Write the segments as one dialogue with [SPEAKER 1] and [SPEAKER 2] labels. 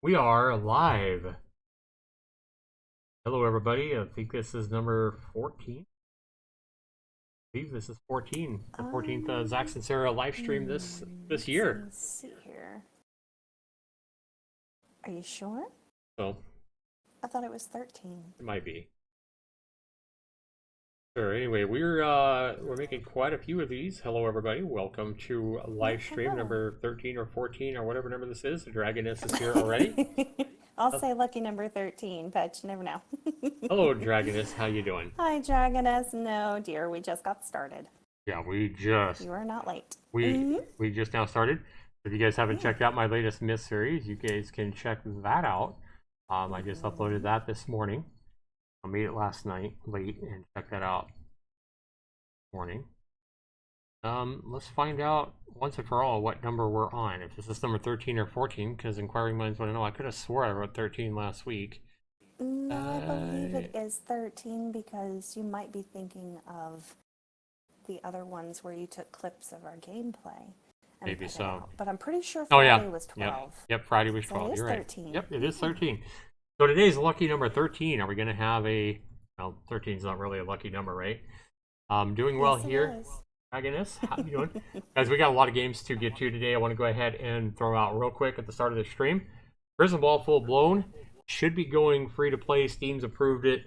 [SPEAKER 1] We are live. Hello, everybody. I think this is number 14. I believe this is 14. The 14th Zax and Sarah live stream this year.
[SPEAKER 2] Let's see here. Are you sure?
[SPEAKER 1] So
[SPEAKER 2] I thought it was 13.
[SPEAKER 1] it might be. Sure. Anyway, we're making quite a few of these. Hello, everybody. Welcome to live stream
[SPEAKER 2] Hello.
[SPEAKER 1] number 13 or 14 or whatever number this is. The Dragoness is here already.
[SPEAKER 2] I'll say lucky number 13, but you never know.
[SPEAKER 1] Hello, Dragoness. How you doing?
[SPEAKER 2] Hi, Dragoness. No, dear, we just got started.
[SPEAKER 1] Yeah,
[SPEAKER 2] You are not late.
[SPEAKER 1] we just now started. If you guys haven't checked out my latest Myth series, you guys can check that out. I just uploaded that this morning. I made it last night late and check that out this morning. Let's find out once and for all what number we're on. If this is number 13 or 14, because inquiring minds want to know. I could have swore I wrote 13 last week.
[SPEAKER 2] No, I believe it is 13 because you might be thinking of the other ones where you took clips of our gameplay.
[SPEAKER 1] Maybe so.
[SPEAKER 2] But I'm pretty sure
[SPEAKER 1] Oh
[SPEAKER 2] Friday
[SPEAKER 1] yeah,
[SPEAKER 2] was 12.
[SPEAKER 1] Yep, Friday was
[SPEAKER 2] So
[SPEAKER 1] 12.
[SPEAKER 2] it is
[SPEAKER 1] You're right.
[SPEAKER 2] 13.
[SPEAKER 1] Yep, it is 13. So today's lucky number 13. Are we going to have a... Well, 13 is not really a lucky number, right? Doing well
[SPEAKER 2] Yes, it
[SPEAKER 1] here.
[SPEAKER 2] is.
[SPEAKER 1] Dragoness, how you doing? Guys, we got a lot of games to get to today. I want to go ahead and throw out real quick at the start of the stream. Prison Ball Full Blown should be going free to play. Steam's approved it.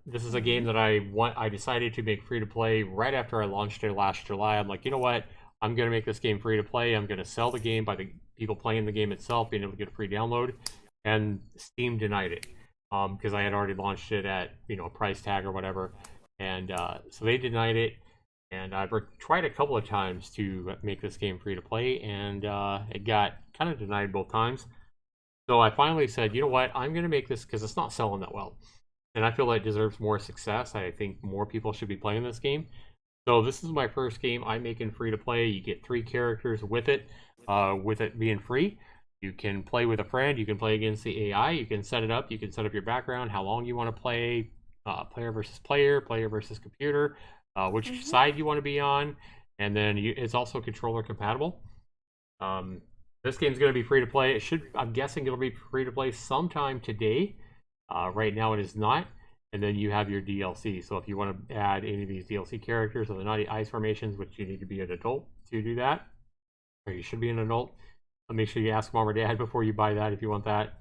[SPEAKER 1] This is a game that I decided to make free to play right after I launched it last July. I'm like, you know what? I'm going to make this game free to play. I'm going to sell the game by the people playing the game itself, being able to get a free download. And Steam denied it because I had already launched it at a price tag or whatever. And so they denied it. And I've tried a couple of times to make this game free to play, and it got kind of denied both times. So I finally said, you know what, I'm going to make this because it's not selling that well. And I feel like it deserves more success. I think more people should be playing this game. So this is my first game I'm making free to play. You get 3 characters with it being free. You can play with a friend. You can play against the AI. You can set it up. You can set up your background, how long you want to play, player versus player, player versus computer. Which side you want to be on, and then it's also controller compatible. This game's going to be free to play. I'm guessing it'll be free to play sometime today. Right now it is not. And then you have your DLC. So if you want to add any of these DLC characters or the Naughty Ice formations, which you need to be an adult to do that, or you should be an adult, make sure you ask mom or dad before you buy that if you want that.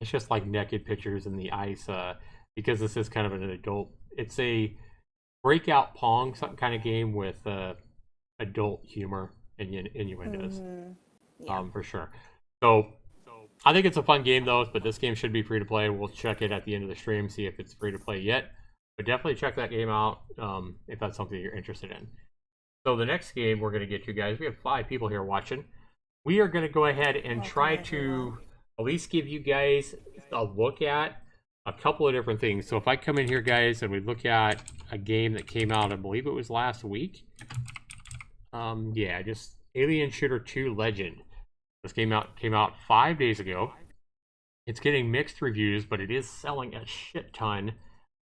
[SPEAKER 1] It's just like naked pictures in the ice, because this is kind of an adult. It's a breakout Pong kind of game with adult humor and innuendos,
[SPEAKER 2] Yeah.
[SPEAKER 1] for sure. So I think it's a fun game though, but this game should be free to play. We'll check it at the end of the stream, see if it's free to play yet. But definitely check that game out if that's something you're interested in. So the next game we're going to get to, guys, we have 5 people here watching. We are going to go ahead and try to at least give you guys a look at a couple of different things. So if I come in here, guys, and we look at a game that came out, I believe it was last week. Yeah, just Alien Shooter 2 Legend. This came out 5 days ago. It's getting mixed reviews, but it is selling a shit ton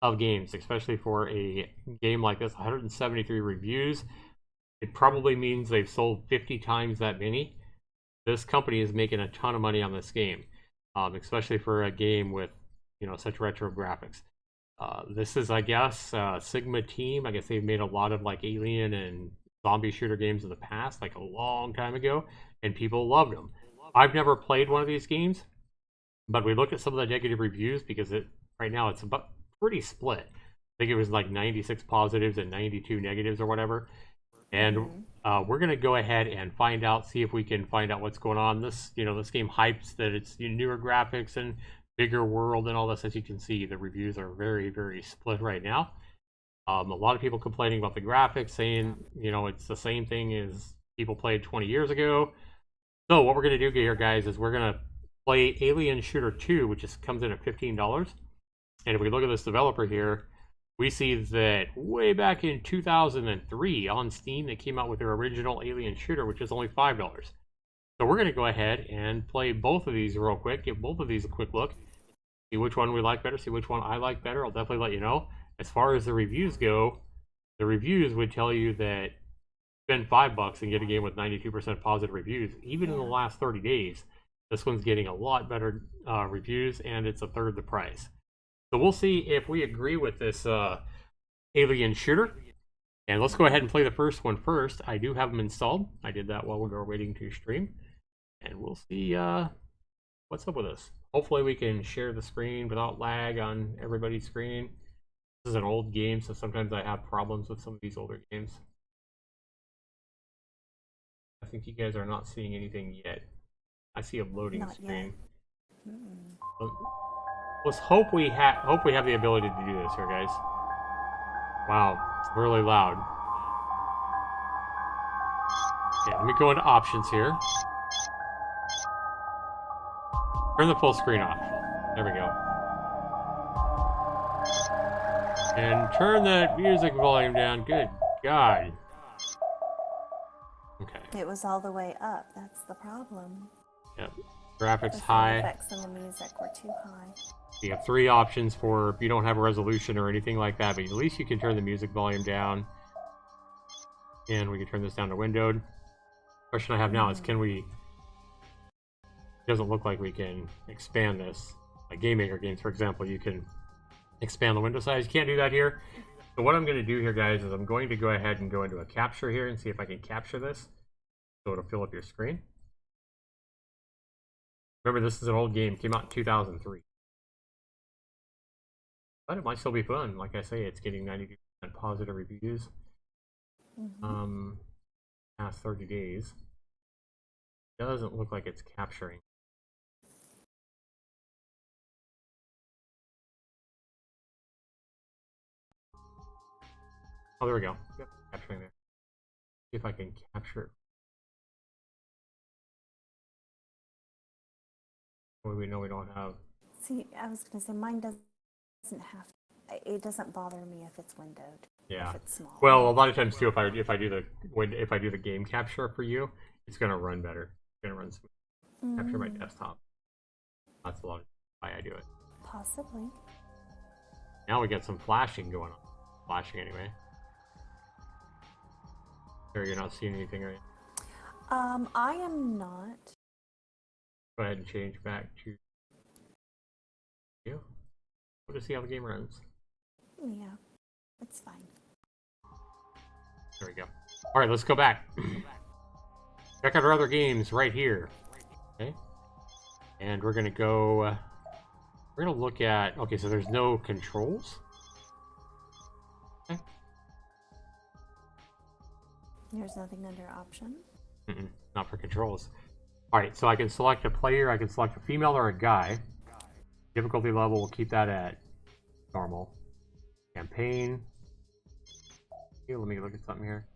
[SPEAKER 1] of games, especially for a game like this. 173 reviews. It probably means they've sold 50 times that many. This company is making a ton of money on this game, especially for a game with such retro graphics. This is, I guess, Sigma Team. I guess they've made a lot of like alien and zombie shooter games in the past, like a long time ago, and people loved them. I've never played one of these games, but we looked at some of the negative reviews because right now it's about pretty split. I think it was like 96 positives and 92 negatives or whatever. And we're gonna go ahead and find out, see if we can find out what's going on. This game hypes that it's newer graphics and bigger world and all this. As you can see, the reviews are very, very split right now. A lot of people complaining about the graphics, saying it's the same thing as people played 20 years ago. So what we're gonna do here, guys, is we're gonna play Alien Shooter 2, which comes in at $15. And if we look at this developer here, we see that way back in 2003 on Steam, they came out with their original Alien Shooter, which is only $5. So we're going to go ahead and play both of these real quick, give both of these a quick look, see which one we like better, see which one I like better. I'll definitely let you know. As far as the reviews go, the reviews would tell you that spend $5 and get a game with 92% positive reviews, even in the last 30 days. This one's getting a lot better reviews, and it's a third the price. So we'll see if we agree with this alien shooter. And let's go ahead and play the first one first. I do have them installed. I did that while we were waiting to stream. And we'll see what's up with this. Hopefully we can share the screen without lag on everybody's screen. This is an old game, so sometimes I have problems with some of these older games. I think you guys are not seeing anything yet. I see a loading screen. Let's hope we have the ability to do this here, guys. Wow, it's really loud. Okay, let me go into options here. Turn the full screen off. There we go. And turn the music volume down. Good God. Okay.
[SPEAKER 2] It was all the way up. That's the problem.
[SPEAKER 1] Yep. Graphics
[SPEAKER 2] The
[SPEAKER 1] high.
[SPEAKER 2] effects and the music were too high.
[SPEAKER 1] You have 3 options for if you don't have a resolution or anything like that, but at least you can turn the music volume down. And we can turn this down to windowed. Question I have now is, can we... It doesn't look like we can expand this. Like Game Maker games, for example, you can expand the window size. You can't do that here. So what I'm going to do here, guys, is I'm going to go ahead and go into a capture here and see if I can capture this. So it'll fill up your screen. Remember, this is an old game. It came out in 2003. But it might still be fun. Like I say, it's getting 92% positive reviews. Past 30 days. Doesn't look like it's capturing. Oh, there we go. Yep, capturing there. See if I can capture it. Well, we know we don't have.
[SPEAKER 2] See, I was going to say mine doesn't have to. It doesn't bother me if it's windowed.
[SPEAKER 1] Yeah.
[SPEAKER 2] If it's small.
[SPEAKER 1] Well, a lot of times too, if I do the game capture for you, it's gonna run better. It's gonna run smooth. Capture my desktop. That's a lot of why I do it.
[SPEAKER 2] Possibly.
[SPEAKER 1] Now we got some flashing going on. Flashing anyway. Sure, you're not seeing anything, right?
[SPEAKER 2] I am not.
[SPEAKER 1] Go ahead and change back to you. We'll just see how the game runs.
[SPEAKER 2] Yeah, it's fine.
[SPEAKER 1] There we go. All right, let's go back. Check out our other games right here. Okay. And we're gonna go. We're gonna look at. Okay, so there's no controls. Okay.
[SPEAKER 2] There's nothing under option.
[SPEAKER 1] Not for controls. All right, so I can select a player. I can select a female or a guy. Difficulty level, we'll keep that at normal. Campaign. Here, let me look at something here.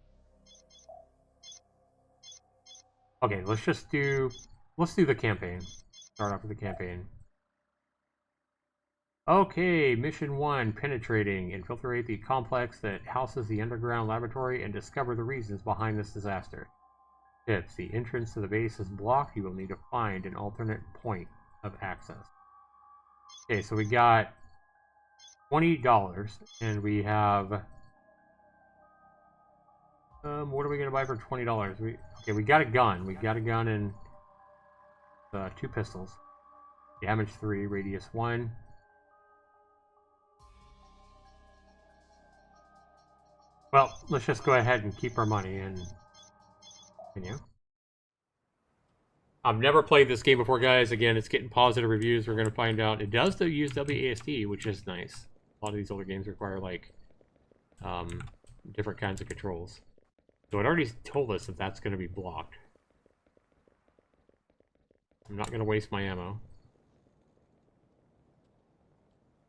[SPEAKER 1] Okay, let's do the campaign. Start off with the campaign. Okay, mission 1, penetrating. Infiltrate the complex that houses the underground laboratory and discover the reasons behind this disaster. Tips: the entrance to the base is blocked. You will need to find an alternate point of access. Okay, so we got $20, and we have... what are we going to buy for $20? We got a gun. We got a gun and 2 pistols. Damage 3, radius 1. Well, let's just go ahead and keep our money and continue. I've never played this game before, guys. Again, it's getting positive reviews. We're going to find out. It does use WASD, which is nice. A lot of these older games require, like, different kinds of controls. So it already told us that that's going to be blocked. I'm not going to waste my ammo.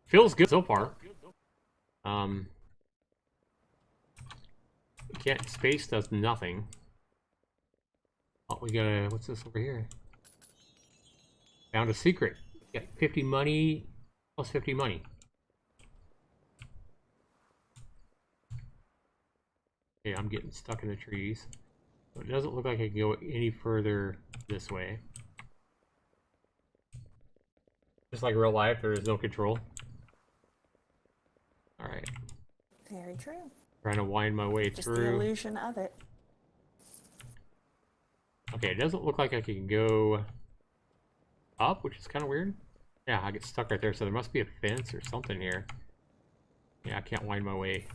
[SPEAKER 1] Feels good so far. Space does nothing. Oh, we got what's this over here? Found a secret. We got 50 money, plus 50 money. Okay, I'm getting stuck in the trees. So it doesn't look like I can go any further this way. Just like real life, there is no control. Alright.
[SPEAKER 2] Very true.
[SPEAKER 1] Trying to wind my way
[SPEAKER 2] Just
[SPEAKER 1] through.
[SPEAKER 2] the illusion of it.
[SPEAKER 1] Okay, it doesn't look like I can go up, which is kind of weird. Yeah, I get stuck right there, so there must be a fence or something here. Yeah, I can't wind my way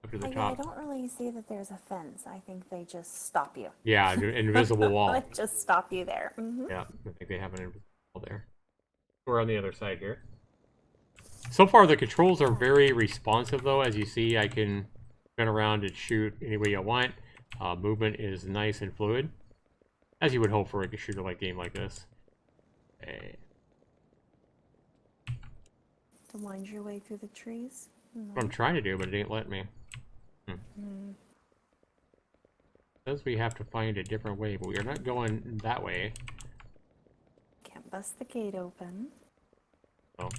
[SPEAKER 1] up to the
[SPEAKER 2] Yeah, I
[SPEAKER 1] top.
[SPEAKER 2] don't really see that there's a fence. I think they just stop you.
[SPEAKER 1] Yeah, an invisible wall.
[SPEAKER 2] Just stop you there.
[SPEAKER 1] Yeah, I think they have an invisible wall there. We're on the other side here. So far, the controls are very responsive, though. As you see, I can turn around and shoot any way I want. Movement is nice and fluid, as you would hope for a shooter-like game like this. Okay.
[SPEAKER 2] To wind your way through the trees.
[SPEAKER 1] What I'm trying to do, but it ain't letting me. Says we have to find a different way, but we are not going that way.
[SPEAKER 2] Can't bust the gate open.
[SPEAKER 1] So,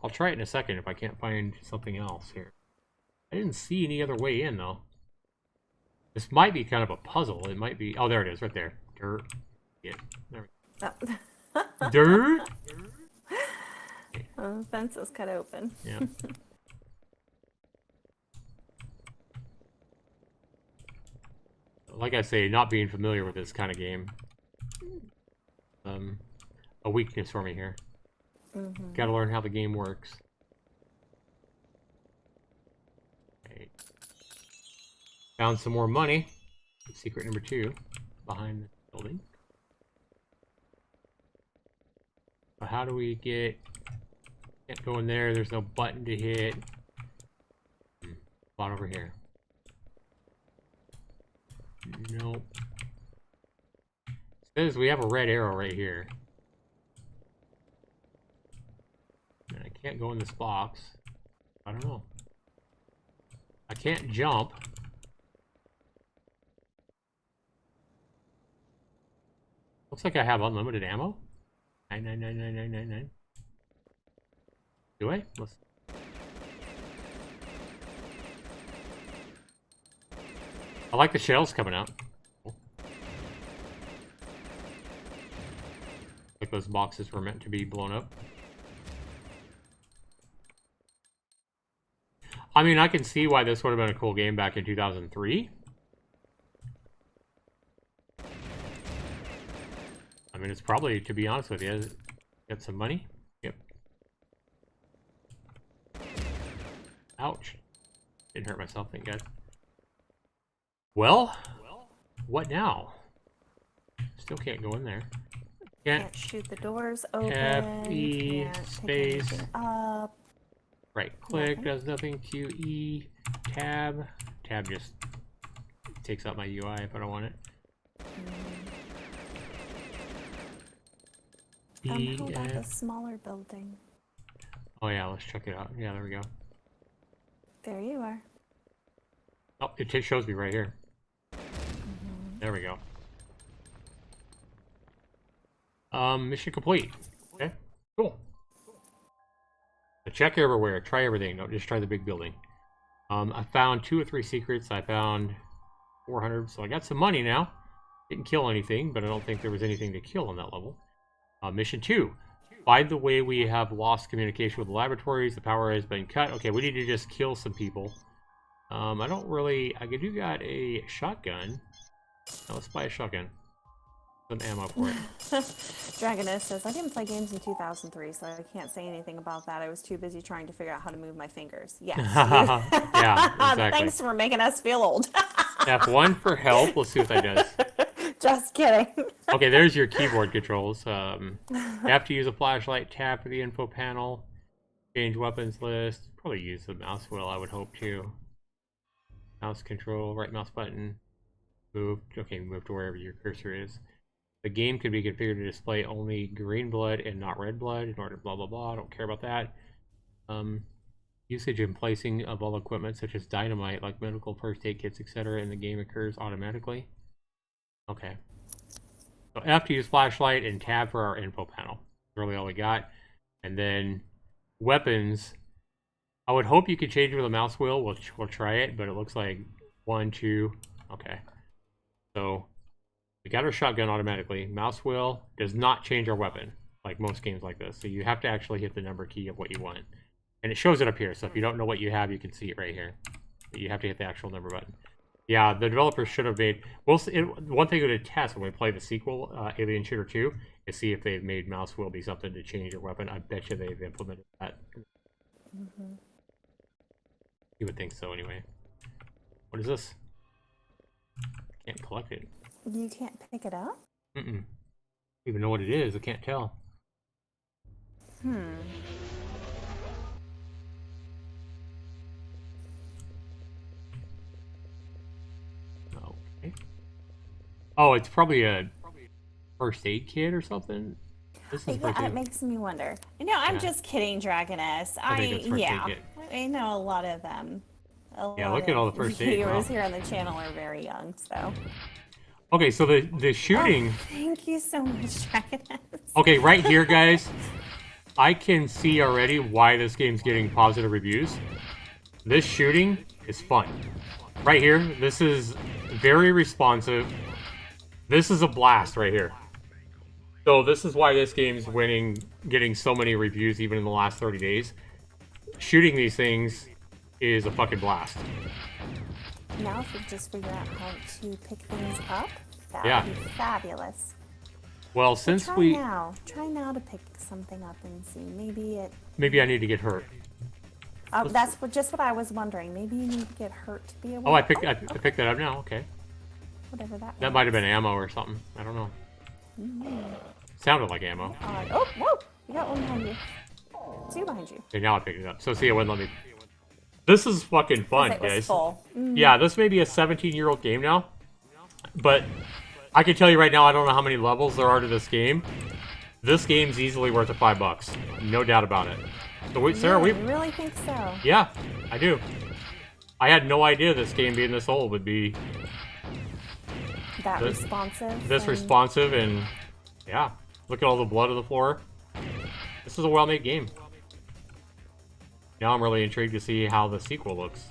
[SPEAKER 1] I'll try it in a second if I can't find something else here. I didn't see any other way in, though. This might be kind of a puzzle. It might be... Oh, there it is, right there. Dirt. Yeah, there we go.
[SPEAKER 2] Oh.
[SPEAKER 1] Dirt?
[SPEAKER 2] The fence is cut open.
[SPEAKER 1] Yeah. Like I say, not being familiar with this kind of game, a weakness for me here. Gotta learn how the game works. Okay. Found some more money. Secret number 2 behind the building. But how do we get... Can't go in there. There's no button to hit. Spot over here. Nope. It says we have a red arrow right here. And I can't go in this box. I don't know. I can't jump. Looks like I have unlimited ammo. 9999999. Do I? Let's... I like the shells coming out. Cool. Like those boxes were meant to be blown up. I mean, I can see why this would have been a cool game back in 2003. I mean, it's probably, to be honest with you, get some money. Yep. Ouch. Didn't hurt myself, thank God. Well, what now? Still can't go in there.
[SPEAKER 2] Can't shoot the doors open.
[SPEAKER 1] F-E
[SPEAKER 2] can't
[SPEAKER 1] space.
[SPEAKER 2] pick anything up.
[SPEAKER 1] Right click does nothing. QE tab. Tab just takes out my UI if I don't want it.
[SPEAKER 2] How about the smaller building?
[SPEAKER 1] Oh yeah, let's check it out. Yeah, there we go.
[SPEAKER 2] There you are.
[SPEAKER 1] Oh, it just shows me right here. There we go. Mission complete. Okay, cool. So check everywhere. Try everything. Don't just try the big building. I found 2 or 3 secrets. I found 400, so I got some money now. Didn't kill anything, but I don't think there was anything to kill on that level. Mission 2. By the way, we have lost communication with the laboratories. The power has been cut. Okay, we need to just kill some people. I don't really... I do got a shotgun. Now let's buy a shotgun. Some ammo for it.
[SPEAKER 2] Dragoness says, I didn't play games in 2003, so I can't say anything about that. I was too busy trying to figure out how to move my fingers. Yes.
[SPEAKER 1] Yeah, exactly.
[SPEAKER 2] Thanks for making us feel old.
[SPEAKER 1] F1 for help. Let's see what that does.
[SPEAKER 2] Just kidding.
[SPEAKER 1] Okay, there's your keyboard controls. You have to use a flashlight, tab for the info panel, change weapons list. Probably use the mouse wheel, I would hope, too. Mouse control, right mouse button, move. Okay, move to wherever your cursor is. The game could be configured to display only green blood and not red blood in order blah blah blah. I don't care about that. Usage and placing of all equipment such as dynamite, like medical first aid kits, etc. in the game occurs automatically. Okay. So F to use flashlight and tab for our info panel. That's really all we got. And then weapons. I would hope you could change with a mouse wheel. We'll try it, but it looks like 1, 2. Okay. So we got our shotgun automatically. Mouse wheel does not change our weapon, like most games like this. So you have to actually hit the number key of what you want. And it shows it up here. So if you don't know what you have, you can see it right here. But you have to hit the actual number button. Yeah, the developers should have made. One thing to test when we play the sequel, Alien Shooter 2, is see if they've made mouse wheel be something to change your weapon. I bet you they've implemented that.
[SPEAKER 2] Mm-hmm.
[SPEAKER 1] You would think so, anyway. What is this? Can't collect it.
[SPEAKER 2] You can't pick it up?
[SPEAKER 1] Mm-mm. Even know what it is, I can't tell.
[SPEAKER 2] Hmm.
[SPEAKER 1] Okay. Oh, it's probably a first aid kit or something? This is
[SPEAKER 2] Yeah, it makes me wonder. No, I'm just kidding, Dragoness.
[SPEAKER 1] I think it's first aid kit.
[SPEAKER 2] I know a lot of them.
[SPEAKER 1] Yeah, look at all the first aid.
[SPEAKER 2] Viewers here on the channel are very young, so.
[SPEAKER 1] Okay, so the shooting.
[SPEAKER 2] Oh, thank you so much, Dragoness.
[SPEAKER 1] Okay, right here, guys, I can see already why this game's getting positive reviews. This shooting is fun. Right here, this is very responsive. This is a blast right here. So this is why this game's getting so many reviews even in the last 30 days. Shooting these things is a fucking blast.
[SPEAKER 2] Now if we just figure out how to pick things up, that would be fabulous.
[SPEAKER 1] Well, since
[SPEAKER 2] try now to pick something up and see. Maybe
[SPEAKER 1] I need to get hurt.
[SPEAKER 2] That's just what I was wondering. Maybe you need to get hurt to be able to...
[SPEAKER 1] I picked that up now, okay.
[SPEAKER 2] Whatever that
[SPEAKER 1] That might have been ammo or something. I don't know. Sounded like ammo.
[SPEAKER 2] Oh, whoa! You got one behind you. Two behind you.
[SPEAKER 1] Okay, now I picked it up. So see, it wouldn't let me... This is fucking fun, guys.
[SPEAKER 2] Full.
[SPEAKER 1] Yeah, this may be a 17-year-old game now. But I can tell you right now, I don't know how many levels there are to this game. This game's easily worth $5. No doubt about it. So Sarah,
[SPEAKER 2] we really think so.
[SPEAKER 1] Yeah, I do. I had no idea this game being this old would be responsive and yeah. Look at all the blood on the floor. This is a well-made game. Now I'm really intrigued to see how the sequel looks.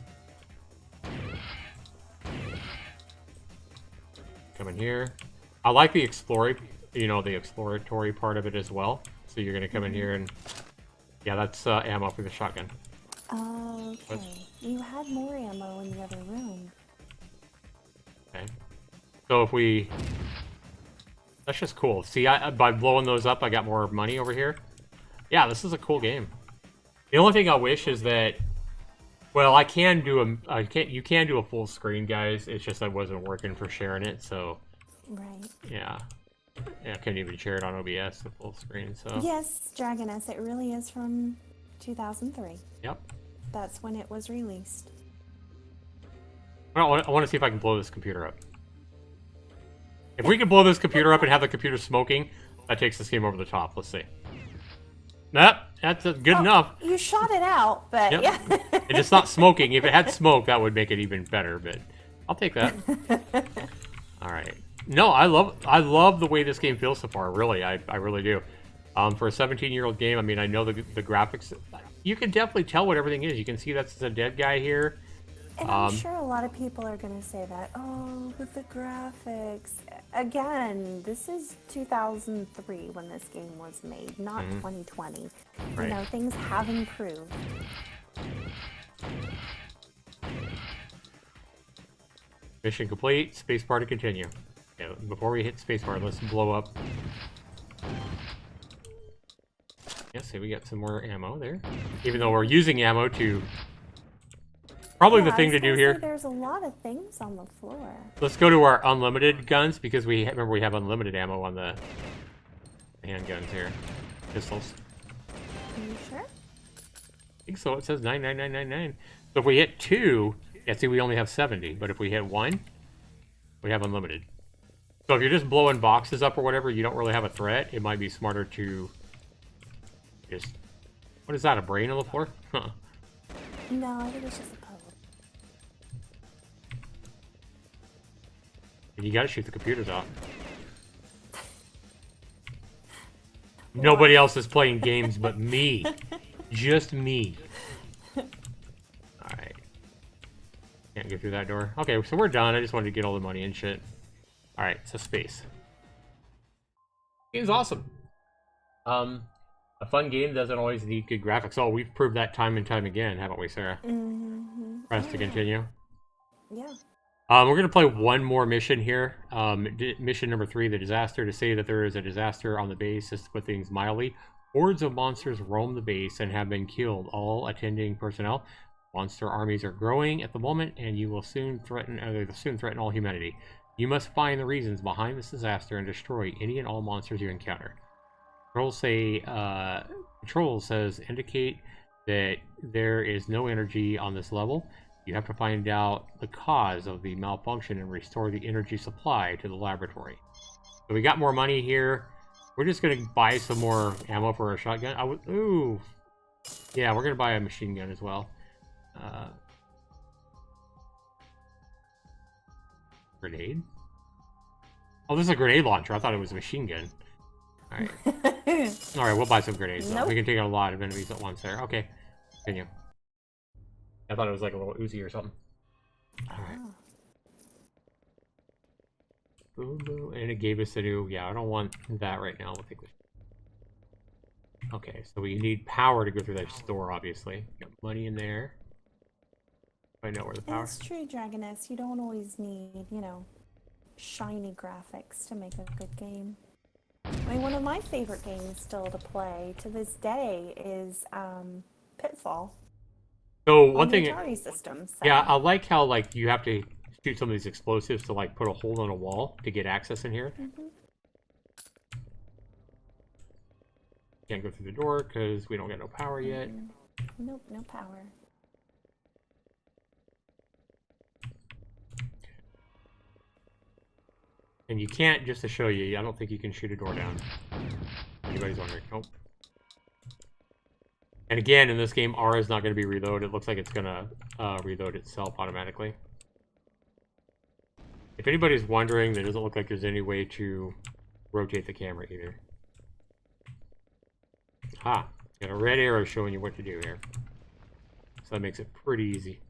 [SPEAKER 1] Come in here. I like the exploratory part of it as well. So you're gonna come in here and yeah, that's ammo for the shotgun.
[SPEAKER 2] Okay. You had more ammo in the other room.
[SPEAKER 1] Okay. So that's just cool. See, by blowing those up, I got more money over here. Yeah, this is a cool game. The only thing I wish is that, well, you can do a full screen, guys. It's just I wasn't working for sharing it, so.
[SPEAKER 2] Right.
[SPEAKER 1] Yeah. Yeah, I couldn't even share it on OBS, the full screen, so.
[SPEAKER 2] Yes, Dragoness, it really is from 2003.
[SPEAKER 1] Yep.
[SPEAKER 2] That's when it was released.
[SPEAKER 1] Well, I want to see if I can blow this computer up. If we can blow this computer up and have the computer smoking, that takes this game over the top. Let's see. Nope, that's good enough.
[SPEAKER 2] You shot it out, but
[SPEAKER 1] yep.
[SPEAKER 2] Yeah.
[SPEAKER 1] It's not smoking. If it had smoke, that would make it even better, but I'll take that. All right. No, I love the way this game feels so far. Really, I really do. For a 17-year-old game, I mean, I know the graphics. You can definitely tell what everything is. You can see that's a dead guy here.
[SPEAKER 2] And I'm sure a lot of people are going to say that, oh, with the graphics. Again, this is 2003 when this game was made, not 2020.
[SPEAKER 1] Right.
[SPEAKER 2] You know, things have improved.
[SPEAKER 1] Mission complete. Spacebar to continue. Okay, before we hit spacebar, let's blow up. Yeah, see, we got some more ammo there. Even though we're using ammo to... Probably the thing to do here.
[SPEAKER 2] There's a lot of things on the floor.
[SPEAKER 1] Let's go to our unlimited guns because we have unlimited ammo on the handguns here, pistols.
[SPEAKER 2] Are you sure?
[SPEAKER 1] I think so. It says 99999. So if we hit 2, yeah, see, we only have 70. But if we hit 1, we have unlimited. So if you're just blowing boxes up or whatever, you don't really have a threat. It might be smarter to just. What is that? A brain on the floor? Huh.
[SPEAKER 2] No, I think it's just a puzzle.
[SPEAKER 1] And you gotta shoot the computers out. Nobody else is playing games but me. Just me. Alright. Can't get through that door. Okay, so we're done. I just wanted to get all the money and shit. Alright, so space. Game's awesome. A fun game doesn't always need good graphics. Oh, we've proved that time and time again, haven't we, Sarah?
[SPEAKER 2] Mm-hmm.
[SPEAKER 1] Press to continue.
[SPEAKER 2] Yeah.
[SPEAKER 1] We're going to play one more mission here. Mission number 3, the disaster. To say that there is a disaster on the base is to put things mildly. Hordes of monsters roam the base and have been killed. All attending personnel. Monster armies are growing at the moment, and you will soon threaten all humanity. You must find the reasons behind this disaster and destroy any and all monsters you encounter. Control says indicate that there is no energy on this level. You have to find out the cause of the malfunction and restore the energy supply to the laboratory. So we got more money here. We're just going to buy some more ammo for our shotgun. Ooh. Yeah, we're going to buy a machine gun as well. Grenade? Oh, this is a grenade launcher. I thought it was a machine gun. Alright. Alright, we'll buy some grenades. Nope. We can take out a lot of enemies at once there. Okay. Continue. I thought it was like a little Uzi or something. Alright. Boom, boom. And it gave us a new... Yeah, I don't want that right now. We'll take this. Okay, so we need power to go through that store, obviously. Got money in there. I know where the power...
[SPEAKER 2] That's true, Dragoness. You don't always need, you know, shiny graphics to make a good game. I mean, one of my favorite games still to play to this day is Pitfall.
[SPEAKER 1] So one thing...
[SPEAKER 2] Atari system, so.
[SPEAKER 1] Yeah, I like how, like, you have to shoot some of these explosives to, like, put a hole in a wall to get access in here. Can't go through the door because we don't get no power yet.
[SPEAKER 2] Nope, no power.
[SPEAKER 1] And you can't, just to show you, I don't think you can shoot a door down. Anybody's wondering. Nope. And again, in this game, R is not going to be reloaded. It looks like it's going to reload itself automatically. If anybody's wondering, there doesn't look like there's any way to rotate the camera either. Ha! Got a red arrow showing you what to do here. So that makes it pretty easy.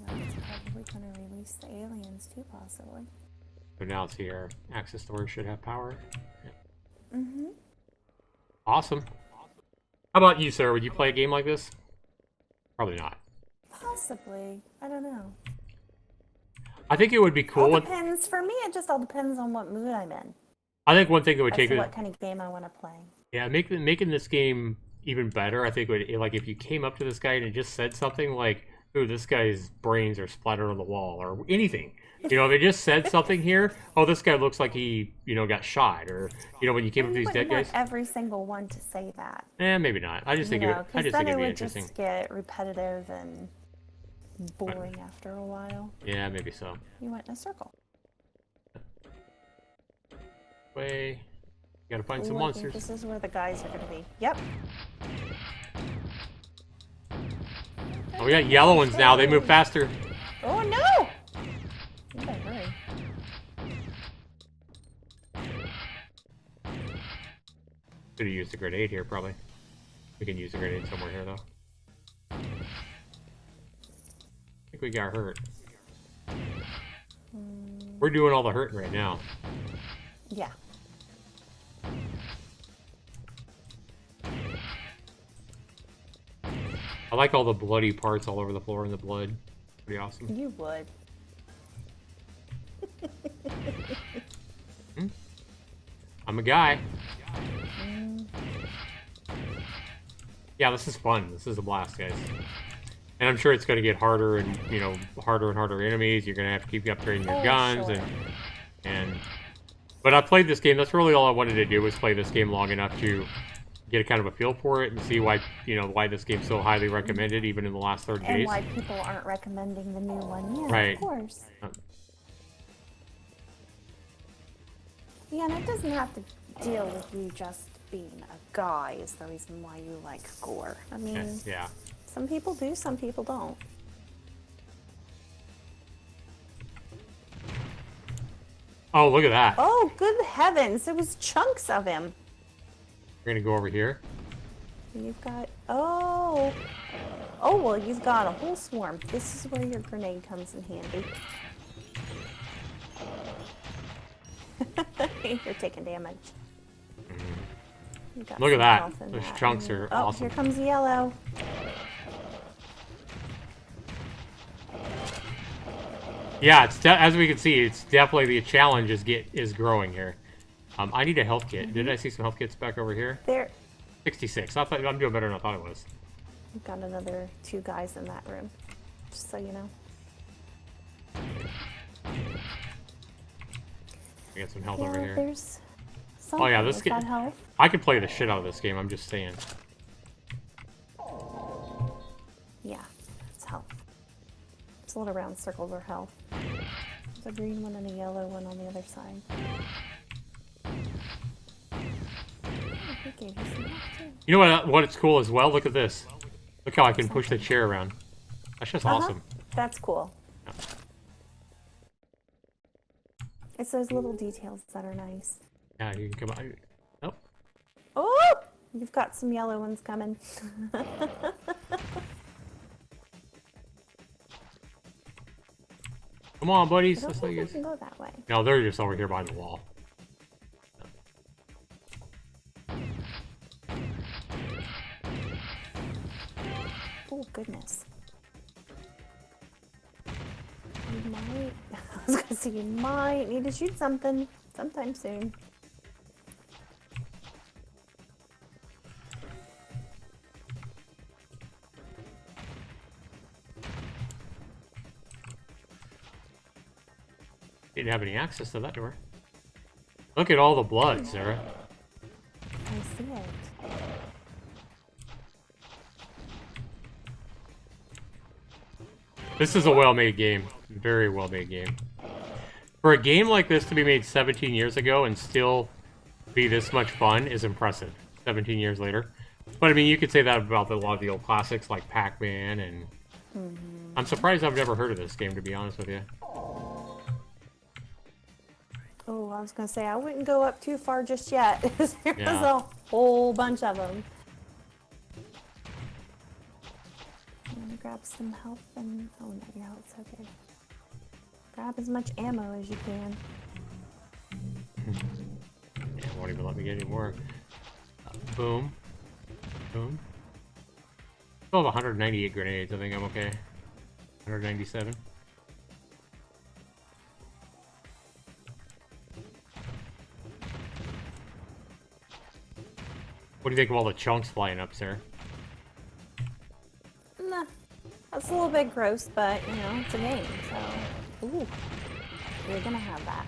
[SPEAKER 2] That's probably going to release the aliens too, possibly.
[SPEAKER 1] So now it's here. Access doors should have power. Yeah. Awesome. How about you, sir? Would you play a game like this? Probably not.
[SPEAKER 2] Possibly. I don't know.
[SPEAKER 1] I think it would be cool.
[SPEAKER 2] All depends. For me, it just all depends on what mood I'm in.
[SPEAKER 1] I think one thing it would take...
[SPEAKER 2] what kind of game I want to play. Yeah,
[SPEAKER 1] making this game even better, I think, would, like, if you came up to this guy and it just said something like, ooh, this guy's brains are splattered on the wall, or anything. You know, if it just said something here, oh, this guy looks like he, you know, got shot, or, you know, when you came up to these dead guys.
[SPEAKER 2] Every single one to say that.
[SPEAKER 1] Maybe not. I just think it would be interesting.
[SPEAKER 2] Just get repetitive and boring after a while.
[SPEAKER 1] Yeah, maybe so.
[SPEAKER 2] You went in a circle.
[SPEAKER 1] Way. You gotta find some monsters.
[SPEAKER 2] This is where the guys are gonna be. Yep.
[SPEAKER 1] Oh, we got yellow ones now. They move faster.
[SPEAKER 2] Oh no! You better hurry.
[SPEAKER 1] Could have used a grenade here, probably. We can use a grenade somewhere here, though. I think we got hurt. We're doing all the hurting right now.
[SPEAKER 2] Yeah.
[SPEAKER 1] I like all the bloody parts all over the floor and the blood. Pretty awesome.
[SPEAKER 2] You would.
[SPEAKER 1] I'm a guy. Yeah, this is fun. This is a blast, guys. And I'm sure it's going to get harder and, you know, harder and harder enemies. You're going to have to keep upgrading your guns.
[SPEAKER 2] Sure.
[SPEAKER 1] But I played this game. That's really all I wanted to do, was play this game long enough to get a kind of a feel for it and see why, you know, why this game's so highly recommended even in the last 30 days.
[SPEAKER 2] And why people aren't recommending the new one. Yeah,
[SPEAKER 1] right.
[SPEAKER 2] Of course. Yeah, and it doesn't have to deal with you just being a guy is the reason why you like gore. I mean,
[SPEAKER 1] yeah.
[SPEAKER 2] Some people do, some people don't.
[SPEAKER 1] Oh, look at that.
[SPEAKER 2] Oh, good heavens. There was chunks of him.
[SPEAKER 1] We're going to go over here.
[SPEAKER 2] You've got... Oh, well, you've got a whole swarm. This is where your grenade comes in handy. You're taking damage.
[SPEAKER 1] Look at that. Those chunks are awesome.
[SPEAKER 2] Here comes yellow.
[SPEAKER 1] Yeah, as we can see, it's definitely the challenge is growing here. I need a health kit. Did I see some health kits back over here?
[SPEAKER 2] There.
[SPEAKER 1] 66. I thought I'm doing better than I thought it was.
[SPEAKER 2] We've got another 2 guys in that room, just so you know.
[SPEAKER 1] I got some health
[SPEAKER 2] Yeah,
[SPEAKER 1] over here.
[SPEAKER 2] there's something.
[SPEAKER 1] Oh yeah, this
[SPEAKER 2] Is
[SPEAKER 1] game.
[SPEAKER 2] that health?
[SPEAKER 1] I could play the shit out of this game. I'm just saying.
[SPEAKER 2] Yeah, it's health. It's little round circles are health. There's a green one and a yellow one on the other side. Oh, he gave you some health too.
[SPEAKER 1] You know what? It's cool as well. Look at this. Look how I can push the chair around. That's just awesome.
[SPEAKER 2] That's cool. It's those little details that are nice.
[SPEAKER 1] Yeah, you can come out. Nope.
[SPEAKER 2] Oh, you've got some yellow ones coming.
[SPEAKER 1] Come on, buddies.
[SPEAKER 2] I don't
[SPEAKER 1] Let's
[SPEAKER 2] think
[SPEAKER 1] let
[SPEAKER 2] we
[SPEAKER 1] you.
[SPEAKER 2] can go that way.
[SPEAKER 1] No, they're just over here behind the wall.
[SPEAKER 2] Oh, goodness. You might... I was going to say, you might need to shoot something sometime soon.
[SPEAKER 1] Didn't have any access to that door. Look at all the blood, Sarah.
[SPEAKER 2] I see it.
[SPEAKER 1] This is a well-made game. Very well-made game. For a game like this to be made 17 years ago and still be this much fun is impressive. 17 years later. But I mean, you could say that about a lot of the old classics like Pac-Man and... I'm surprised I've never heard of this game, to be honest with you.
[SPEAKER 2] Oh, I was going to say, I wouldn't go up too far just yet. There's
[SPEAKER 1] Yeah.
[SPEAKER 2] a whole bunch of them. I'm going to grab some health and... Oh, no, your health's okay. Grab as much ammo as you can.
[SPEAKER 1] Yeah, it won't even let me get any more. Boom. Boom. Still have 198 grenades. I think I'm okay. 197. What do you think of all the chunks flying up, Sarah?
[SPEAKER 2] Nah, that's a little bit gross, but, you know, it's a game, so... Ooh, you're gonna have that.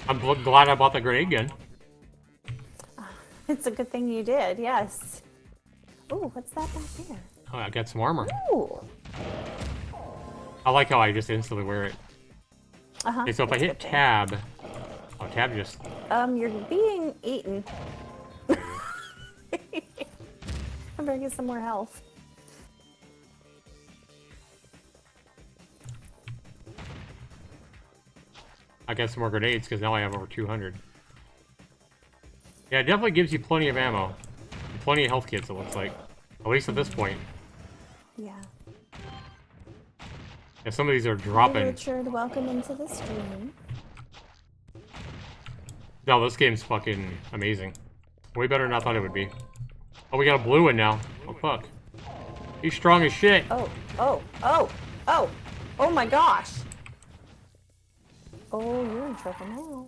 [SPEAKER 1] I'm glad I bought the grenade gun.
[SPEAKER 2] It's a good thing you did, yes. Ooh, what's that back there?
[SPEAKER 1] Oh, I got some armor.
[SPEAKER 2] Ooh.
[SPEAKER 1] I like how I just instantly wear it.
[SPEAKER 2] Uh-huh.
[SPEAKER 1] Okay, so if I
[SPEAKER 2] that's a
[SPEAKER 1] hit
[SPEAKER 2] good thing.
[SPEAKER 1] tab... Oh, tab just...
[SPEAKER 2] You're being eaten. I'm bringing some more health.
[SPEAKER 1] I got some more grenades because now I have over 200. Yeah, it definitely gives you plenty of ammo. And plenty of health kits, it looks like. At least at this point.
[SPEAKER 2] Yeah.
[SPEAKER 1] Yeah, some of these are
[SPEAKER 2] Hi,
[SPEAKER 1] dropping.
[SPEAKER 2] Richard, welcome into the stream.
[SPEAKER 1] No, this game's fucking amazing. Way better than I thought it would be. Oh, we got a blue one now. Oh, fuck. He's strong as shit.
[SPEAKER 2] Oh, oh, oh, oh, oh my gosh. Oh, you're in trouble now.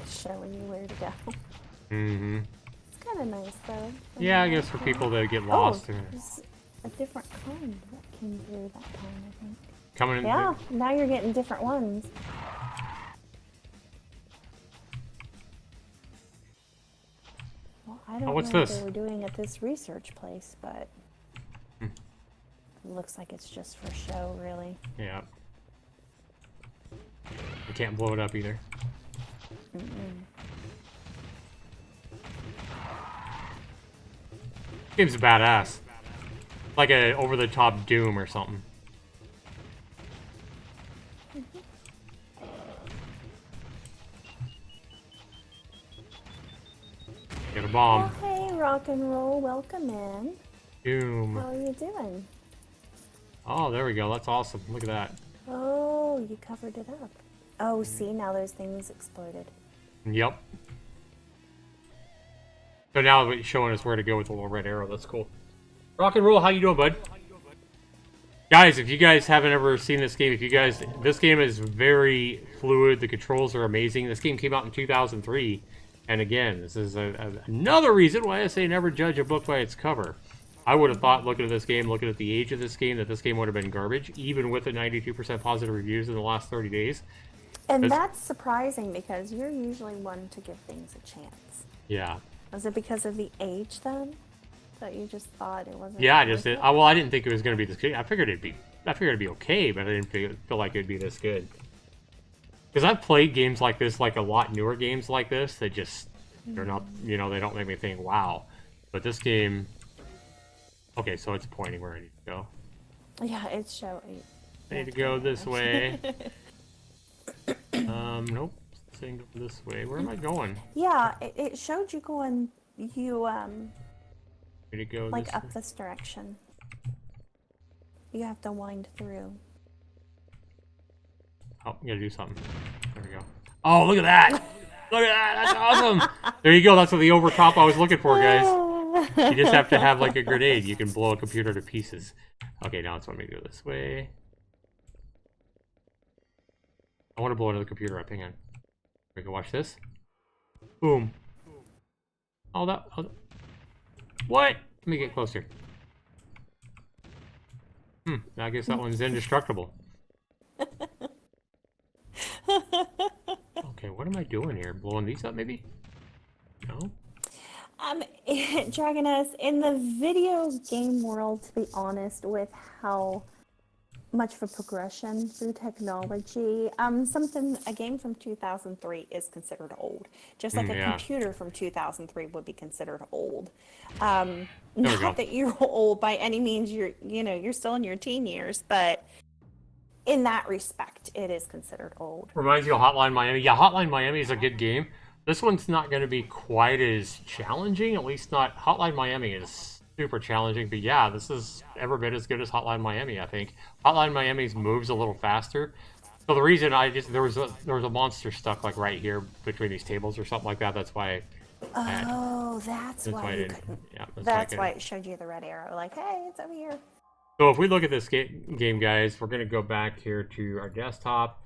[SPEAKER 2] Showing you where to go.
[SPEAKER 1] Mm-hmm.
[SPEAKER 2] It's kind of nice, though.
[SPEAKER 1] Yeah, I guess for people that get lost.
[SPEAKER 2] Oh, there's a different kind that came through that time, I think.
[SPEAKER 1] Coming in.
[SPEAKER 2] Yeah, now you're getting different ones. Well, I don't
[SPEAKER 1] what's
[SPEAKER 2] know what
[SPEAKER 1] this?
[SPEAKER 2] they were doing at this research place, but it looks like it's just for show, really.
[SPEAKER 1] Yeah. I can't blow it up either. Game's badass. Like a over-the-top Doom or something. Get a bomb.
[SPEAKER 2] Oh, hey, rock and roll, welcome in.
[SPEAKER 1] Doom.
[SPEAKER 2] How are you doing?
[SPEAKER 1] Oh, there we go. That's awesome. Look at that.
[SPEAKER 2] Oh, you covered it up. Oh, see, now those things exploded.
[SPEAKER 1] Yep. So now it's showing us where to go with the little red arrow. That's cool. Rock and roll, how you doing, bud? Guys, if you guys haven't ever seen this game, this game is very fluid. The controls are amazing. This game came out in 2003. And again, this is another reason why I say never judge a book by its cover. I would have thought, looking at this game, looking at the age of this game, that this game would have been garbage, even with the 92% positive reviews in the last 30 days.
[SPEAKER 2] And that's surprising because you're usually one to give things a chance.
[SPEAKER 1] Yeah.
[SPEAKER 2] Was it because of the age then? That you just thought it wasn't?
[SPEAKER 1] Yeah, I didn't think it was going to be this good. I figured it'd be okay, but I didn't feel like it'd be this good. Because I've played games like this, like a lot newer games like this, that just, they're not, they don't make me think, wow. But this game, okay, so it's pointing where I need to go.
[SPEAKER 2] Yeah, it's showing.
[SPEAKER 1] I need to go this way. Nope. Saying go this way. Where am I going?
[SPEAKER 2] Yeah, it showed you going,
[SPEAKER 1] To go
[SPEAKER 2] like
[SPEAKER 1] this
[SPEAKER 2] up
[SPEAKER 1] way?
[SPEAKER 2] this direction. You have to wind through.
[SPEAKER 1] Oh, I'm gonna do something. There we go. Oh, look at that! Look at that! That's awesome! There you go. That's what the overtop I was looking for, guys. You just have to have like a grenade. You can blow a computer to pieces. Okay, now it's want me to go this way. I want to blow another computer up. Hang on. We can watch this. Boom. Oh, that. What? Let me get closer. I guess that one's indestructible. Okay, what am I doing here? Blowing these up, maybe? No?
[SPEAKER 2] Dragoness, in the video game world, to be honest, with how much of a progression through technology, a game from 2003 is considered old. Just like a computer from 2003 would be considered old. Not that you're old by any means, you're still in your teen years, but in that respect, it is considered old.
[SPEAKER 1] Reminds you of Hotline Miami. Yeah, Hotline Miami is a good game. This one's not going to be quite as challenging, at least not. Hotline Miami is super challenging, but yeah, this is every bit as good as Hotline Miami, I think. Hotline Miami's moves a little faster. So the reason there was a monster stuck like right here between these tables or something like that. That's why.
[SPEAKER 2] That's why you couldn't. Yeah, that's why it showed you the red arrow. Like, hey, it's over here.
[SPEAKER 1] So if we look at this game, guys, we're going to go back here to our desktop.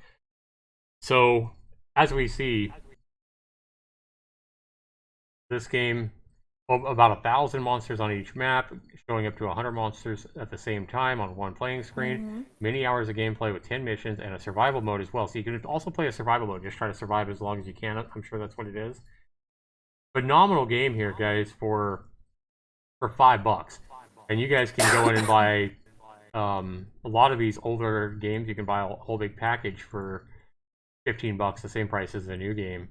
[SPEAKER 1] So as we see, this game, about 1,000 monsters on each map, showing up to 100 monsters at the same time on one playing screen. Many hours of gameplay with 10 missions and a survival mode as well. So you can also play a survival mode, just try to survive as long as you can. I'm sure that's what it is. Phenomenal game here, guys, for $5. And you guys can go in and buy a lot of these older games. You can buy a whole big package for $15, the same price as the new game.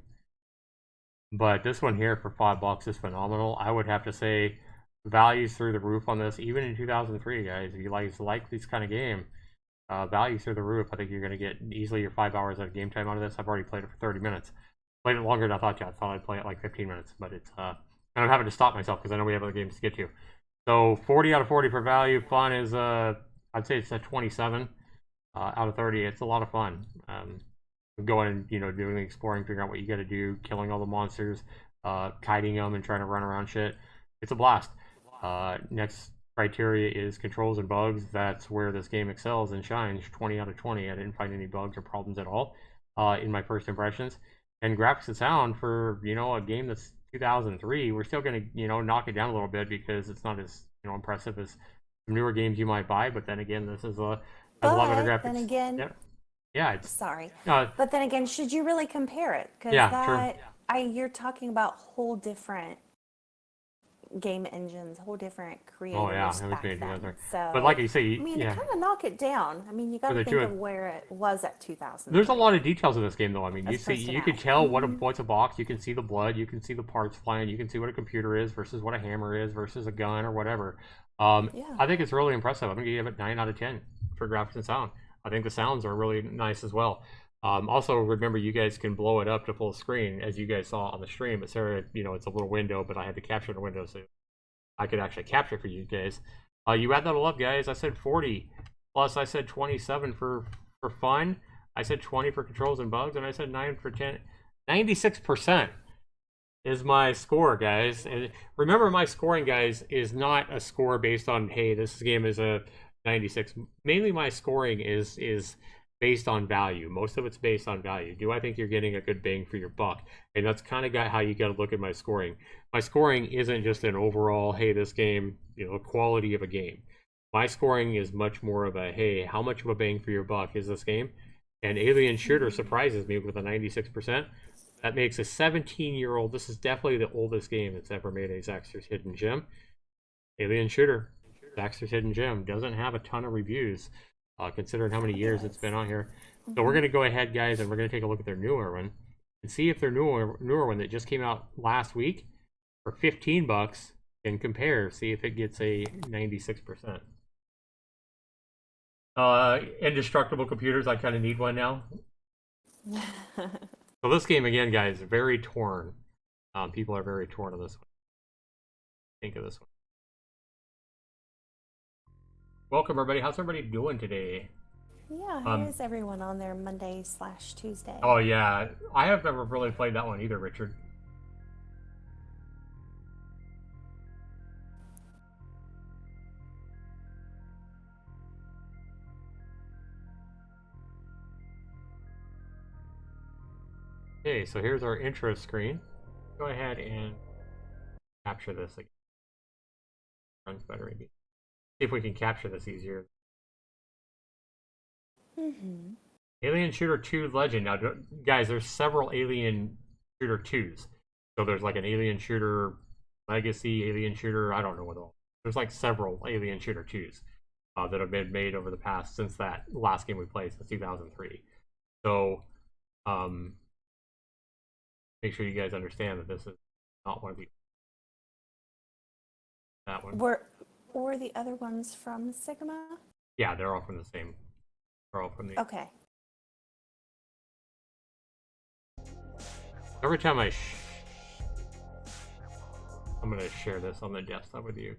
[SPEAKER 1] But this one here for $5 is phenomenal. I would have to say values through the roof on this, even in 2003, guys. If you like this kind of game, values through the roof. I think you're going to get easily your 5 hours of game time out of this. I've already played it for 30 minutes. Played it longer than I thought. I thought I'd play it like 15 minutes, but it's and I'm having to stop myself because I know we have other games to get to. So 40 out of 40 for value. Fun is I'd say it's a 27 out of 30. It's a lot of fun. Going and doing the exploring, figuring out what you got to do, killing all the monsters, kiting them, and trying to run around shit. It's a blast. Next criteria is controls and bugs. That's where this game excels and shines. 20 out of 20. I didn't find any bugs or problems at all in my first impressions. And graphics and sound for a game that's 2003, we're still going to knock it down a little bit because it's not as impressive as some newer games you might buy. But then again, this is has a lot better graphics.
[SPEAKER 2] Then again,
[SPEAKER 1] yeah.
[SPEAKER 2] Sorry, but then again, should you really compare it? Because you're talking about whole different game engines, whole different
[SPEAKER 1] Oh yeah,
[SPEAKER 2] creators
[SPEAKER 1] it was
[SPEAKER 2] back
[SPEAKER 1] made in
[SPEAKER 2] then.
[SPEAKER 1] 2003. But like
[SPEAKER 2] So,
[SPEAKER 1] you say,
[SPEAKER 2] I mean, it
[SPEAKER 1] yeah,
[SPEAKER 2] kind of knock it down. I mean, you got
[SPEAKER 1] for
[SPEAKER 2] to
[SPEAKER 1] the two
[SPEAKER 2] think
[SPEAKER 1] of
[SPEAKER 2] of where it was at
[SPEAKER 1] there's a
[SPEAKER 2] 2003
[SPEAKER 1] lot of details in this game, though. I mean, you
[SPEAKER 2] as
[SPEAKER 1] see,
[SPEAKER 2] opposed to
[SPEAKER 1] you can
[SPEAKER 2] now.
[SPEAKER 1] tell what's a box. You can see the blood. You can see the parts flying. You can see what a computer is versus what a hammer is versus a gun or whatever.
[SPEAKER 2] Yeah.
[SPEAKER 1] I think it's really impressive. I'm gonna give it 9 out of 10 for graphics and sound. I think the sounds are really nice as well. Also, remember you guys can blow it up to full screen, as you guys saw on the stream. But Sarah, it's a little window, but I had to capture the window so I could actually capture it for you guys. You add that all up, guys. I said 40 plus. I said 27 for fun. I said 20 for controls and bugs, and I said 9 for 10. 96% is my score, guys. And remember, my scoring, guys, is not a score based on, hey, this game is a 96. Mainly, my scoring is based on value. Most of it's based on value. Do I think you're getting a good bang for your buck? And that's kind of got how you got to look at my scoring. My scoring isn't just an overall, hey, this game, quality of a game. My scoring is much more of a, hey, how much of a bang for your buck is this game? And Alien Shooter surprises me with a 96%. That makes a 17-year-old. This is definitely the oldest game that's ever made a Zaxtor's Hidden Gem. Alien Shooter, Zaxtor's Hidden Gem, doesn't have a ton of reviews, considering how many years it's been on here. So we're going to go ahead, guys, and we're going to take a look at their newer one and see if their newer one that just came out last week for $15 can compare. See if it gets a 96%. Indestructible computers. I kind of need one now. So this game, again, guys, very torn. People are very torn on this one. Think of this one. Welcome, everybody. How's everybody doing today?
[SPEAKER 2] Yeah, how is everyone on their Monday/Tuesday?
[SPEAKER 1] Oh, yeah. I have never really played that one either, Richard. Okay, so here's our intro screen. Go ahead and capture this again. Runs better, maybe. See if we can capture this easier. Alien Shooter 2 Legend. Now, guys, there's several Alien Shooter 2s. So there's like an Alien Shooter Legacy, Alien Shooter, I don't know what all. There's like several Alien Shooter 2s that have been made over the past, since that last game we played, since 2003. So, make sure you guys understand that this is not one of the... That one.
[SPEAKER 2] Or the other ones from Sigma?
[SPEAKER 1] Yeah, they're all from the same. They're all from the...
[SPEAKER 2] Okay.
[SPEAKER 1] Every time I'm going to share this on the desktop with you.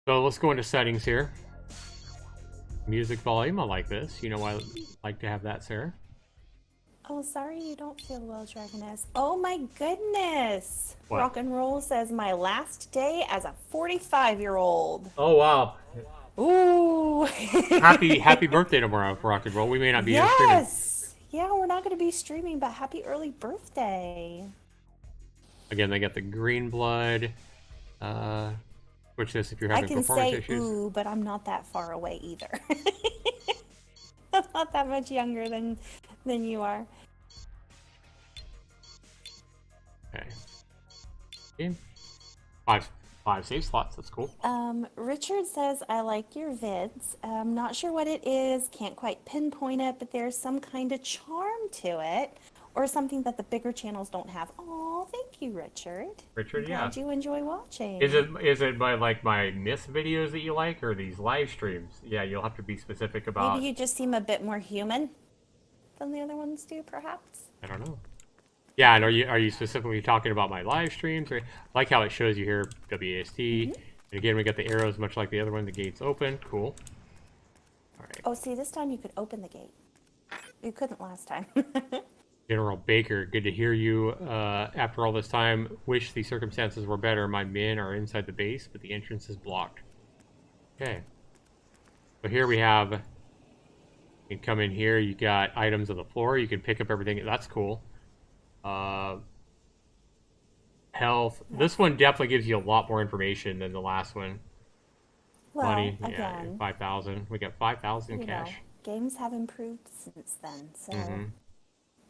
[SPEAKER 1] So let's go into settings here. Music volume, I like this. You know, I like to have that, Sarah.
[SPEAKER 2] Oh, sorry you don't feel well, Dragoness. Oh my goodness!
[SPEAKER 1] What?
[SPEAKER 2] Rock and Roll says my last day as a 45-year-old.
[SPEAKER 1] Oh, wow.
[SPEAKER 2] Ooh!
[SPEAKER 1] happy birthday tomorrow, Rock and Roll. We may not be streaming.
[SPEAKER 2] Yes! Yeah, we're not going to be streaming, but happy early birthday.
[SPEAKER 1] Again, they got the green blood. Which is if you're having performance issues.
[SPEAKER 2] I can say ooh, but I'm not that far away either. I'm not that much younger than you are.
[SPEAKER 1] Okay. Five save slots. That's cool.
[SPEAKER 2] Richard says, I like your vids. I'm not sure what it is. Can't quite pinpoint it, but there's some kind of charm to it. Or something that the bigger channels don't have. Oh, thank you, Richard.
[SPEAKER 1] Richard,
[SPEAKER 2] I'm glad you enjoy watching.
[SPEAKER 1] Is it by like my myth videos that you like, or these live streams? Yeah, you'll have to be specific about.
[SPEAKER 2] Maybe you just seem a bit more human than the other ones do, perhaps.
[SPEAKER 1] I don't know. Yeah, and are you specifically talking about my live streams? Or I like how it shows you here, WASD. And again, we got the arrows, much like the other one. The gate's open. Cool. All right.
[SPEAKER 2] Oh, see, this time you could open the gate. You couldn't last time.
[SPEAKER 1] General Baker, good to hear you. After all this time, wish the circumstances were better. My men are inside the base, but the entrance is blocked. Okay. So here we have, you can come in here, you got items on the floor, you can pick up everything. That's cool. Health. This one definitely gives you a lot more information than the last one.
[SPEAKER 2] Well,
[SPEAKER 1] Money,
[SPEAKER 2] again,
[SPEAKER 1] yeah, 5,000. We got 5,000 cash.
[SPEAKER 2] Games have improved since then, so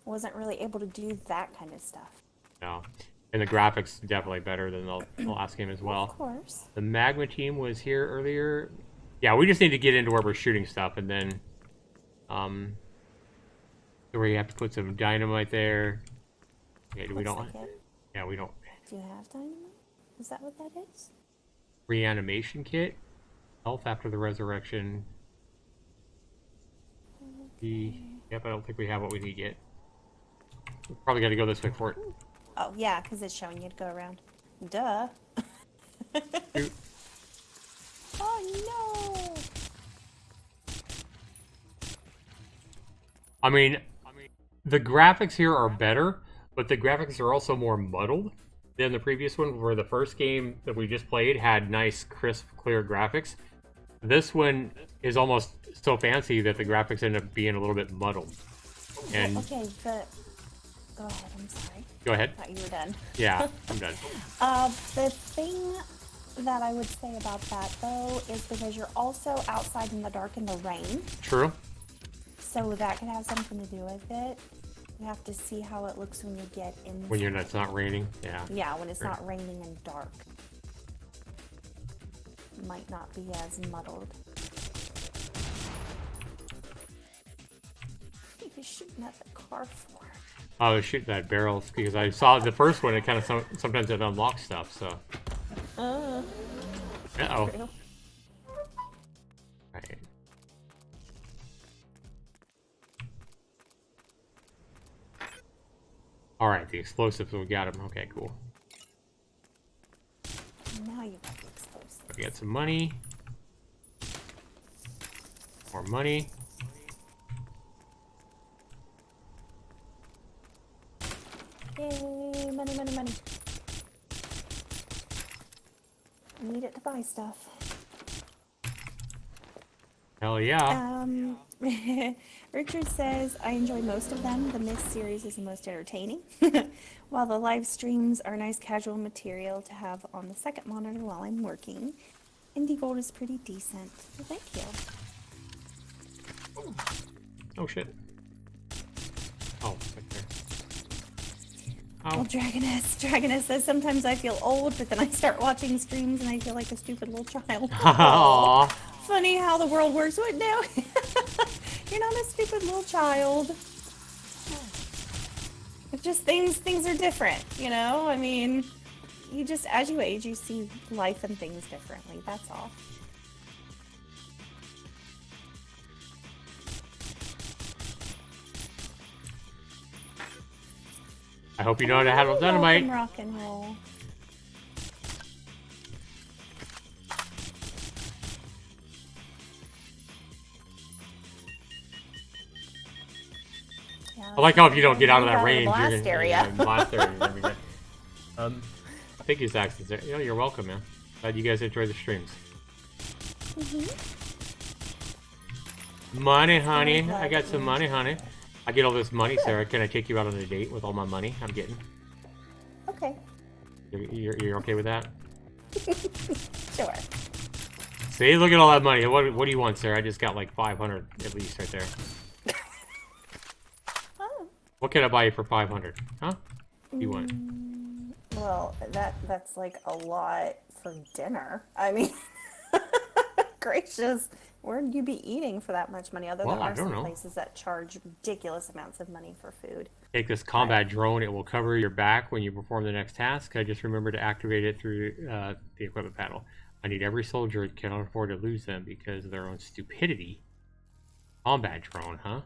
[SPEAKER 2] wasn't really able to do that kind of stuff.
[SPEAKER 1] No. And the graphics definitely better than the last game as well.
[SPEAKER 2] Of course.
[SPEAKER 1] The Magma team was here earlier. Yeah, we just need to get into where we're shooting stuff, and then where you have to put some dynamite there. Okay, we don't.
[SPEAKER 2] Like it.
[SPEAKER 1] Yeah, we don't.
[SPEAKER 2] Do you have dynamite? Is that what that is?
[SPEAKER 1] Reanimation kit. Health after the resurrection. Yep, I don't think we have what we need yet. We probably got to go this way for it.
[SPEAKER 2] Oh yeah, because it's showing you to go around. Duh. Oh no!
[SPEAKER 1] I mean, the graphics here are better, but the graphics are also more muddled than the previous one, where the first game that we just played had nice, crisp, clear graphics. This one is almost so fancy that the graphics end up being a little bit muddled. And
[SPEAKER 2] okay, go ahead, I'm sorry.
[SPEAKER 1] Go ahead.
[SPEAKER 2] I thought you were done.
[SPEAKER 1] Yeah, I'm done.
[SPEAKER 2] The thing that I would say about that, though, is because you're also outside in the dark in the rain.
[SPEAKER 1] True.
[SPEAKER 2] So that could have something to do with it. You have to see how it looks when you get in.
[SPEAKER 1] When it's not raining, yeah.
[SPEAKER 2] Yeah, when it's not raining and dark. Might not be as muddled. What are you shooting at the car for?
[SPEAKER 1] I was shooting that barrel because I saw the first one. It kind of sometimes it unlocks stuff. So. Uh-oh.
[SPEAKER 2] True.
[SPEAKER 1] Right. All right, the explosives. We got them. Okay, cool.
[SPEAKER 2] Now you got the explosives.
[SPEAKER 1] We got some money. More money.
[SPEAKER 2] Yay, money, money, money. Need it to buy stuff.
[SPEAKER 1] Hell yeah.
[SPEAKER 2] Richard says, I enjoy most of them. The Myth series is the most entertaining. While the live streams are nice casual material to have on the second monitor while I'm working. Indie Gold is pretty decent. Well, thank you.
[SPEAKER 1] Oh shit. Oh, right there. Oh.
[SPEAKER 2] Well, Dragoness says, sometimes I feel old, but then I start watching streams and I feel like a stupid little child.
[SPEAKER 1] Aww.
[SPEAKER 2] Funny how the world works. What now? You're not a stupid little child. It's just things are different, you know? I mean, you just, as you age, you see life and things differently. That's all.
[SPEAKER 1] I hope you know how to handle dynamite.
[SPEAKER 2] Welcome, rock and roll. Yeah,
[SPEAKER 1] I like how if you don't get out of that
[SPEAKER 2] the
[SPEAKER 1] range,
[SPEAKER 2] blast
[SPEAKER 1] you're
[SPEAKER 2] area.
[SPEAKER 1] blast area. You're gonna be good. Thank you, Zaxton's there. You're welcome, man. Glad you guys enjoy the streams. Money, honey. I got some money, honey. I get all this money, Sarah. Can I take you out on a date with all my money I'm getting?
[SPEAKER 2] Okay.
[SPEAKER 1] You're okay with that?
[SPEAKER 2] Sure.
[SPEAKER 1] See, look at all that money. What do you want, Sarah? I just got like 500 at least right there.
[SPEAKER 2] Oh.
[SPEAKER 1] What can I buy you for 500? Huh? What do you want?
[SPEAKER 2] Well, that's like a lot for dinner. I mean, gracious. Where'd you be eating for that much money? Other than there are some places that charge ridiculous amounts of money for food.
[SPEAKER 1] Take this combat drone. It will cover your back when you perform the next task. I just remember to activate it through the equipment panel. I need every soldier. Cannot afford to lose them because of their own stupidity. Combat drone, huh?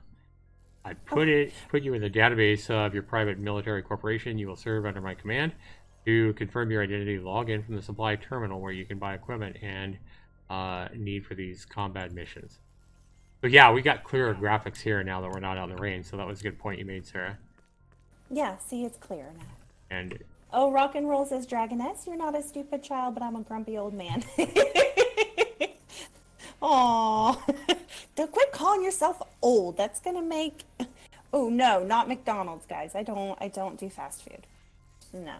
[SPEAKER 1] I put you in the database of your private military corporation. You will serve under my command. To confirm your identity, log in from the supply terminal where you can buy equipment and need for these combat missions. So yeah, we got clearer graphics here now that we're not out in the rain. So that was a good point you made, Sarah.
[SPEAKER 2] Yeah, see, it's clear now.
[SPEAKER 1] And
[SPEAKER 2] oh, rock and roll says Dragoness. You're not a stupid child, but I'm a grumpy old man. Aww. Don't quit calling yourself old. That's gonna make. Oh no, not McDonald's, guys. I don't do fast food. No.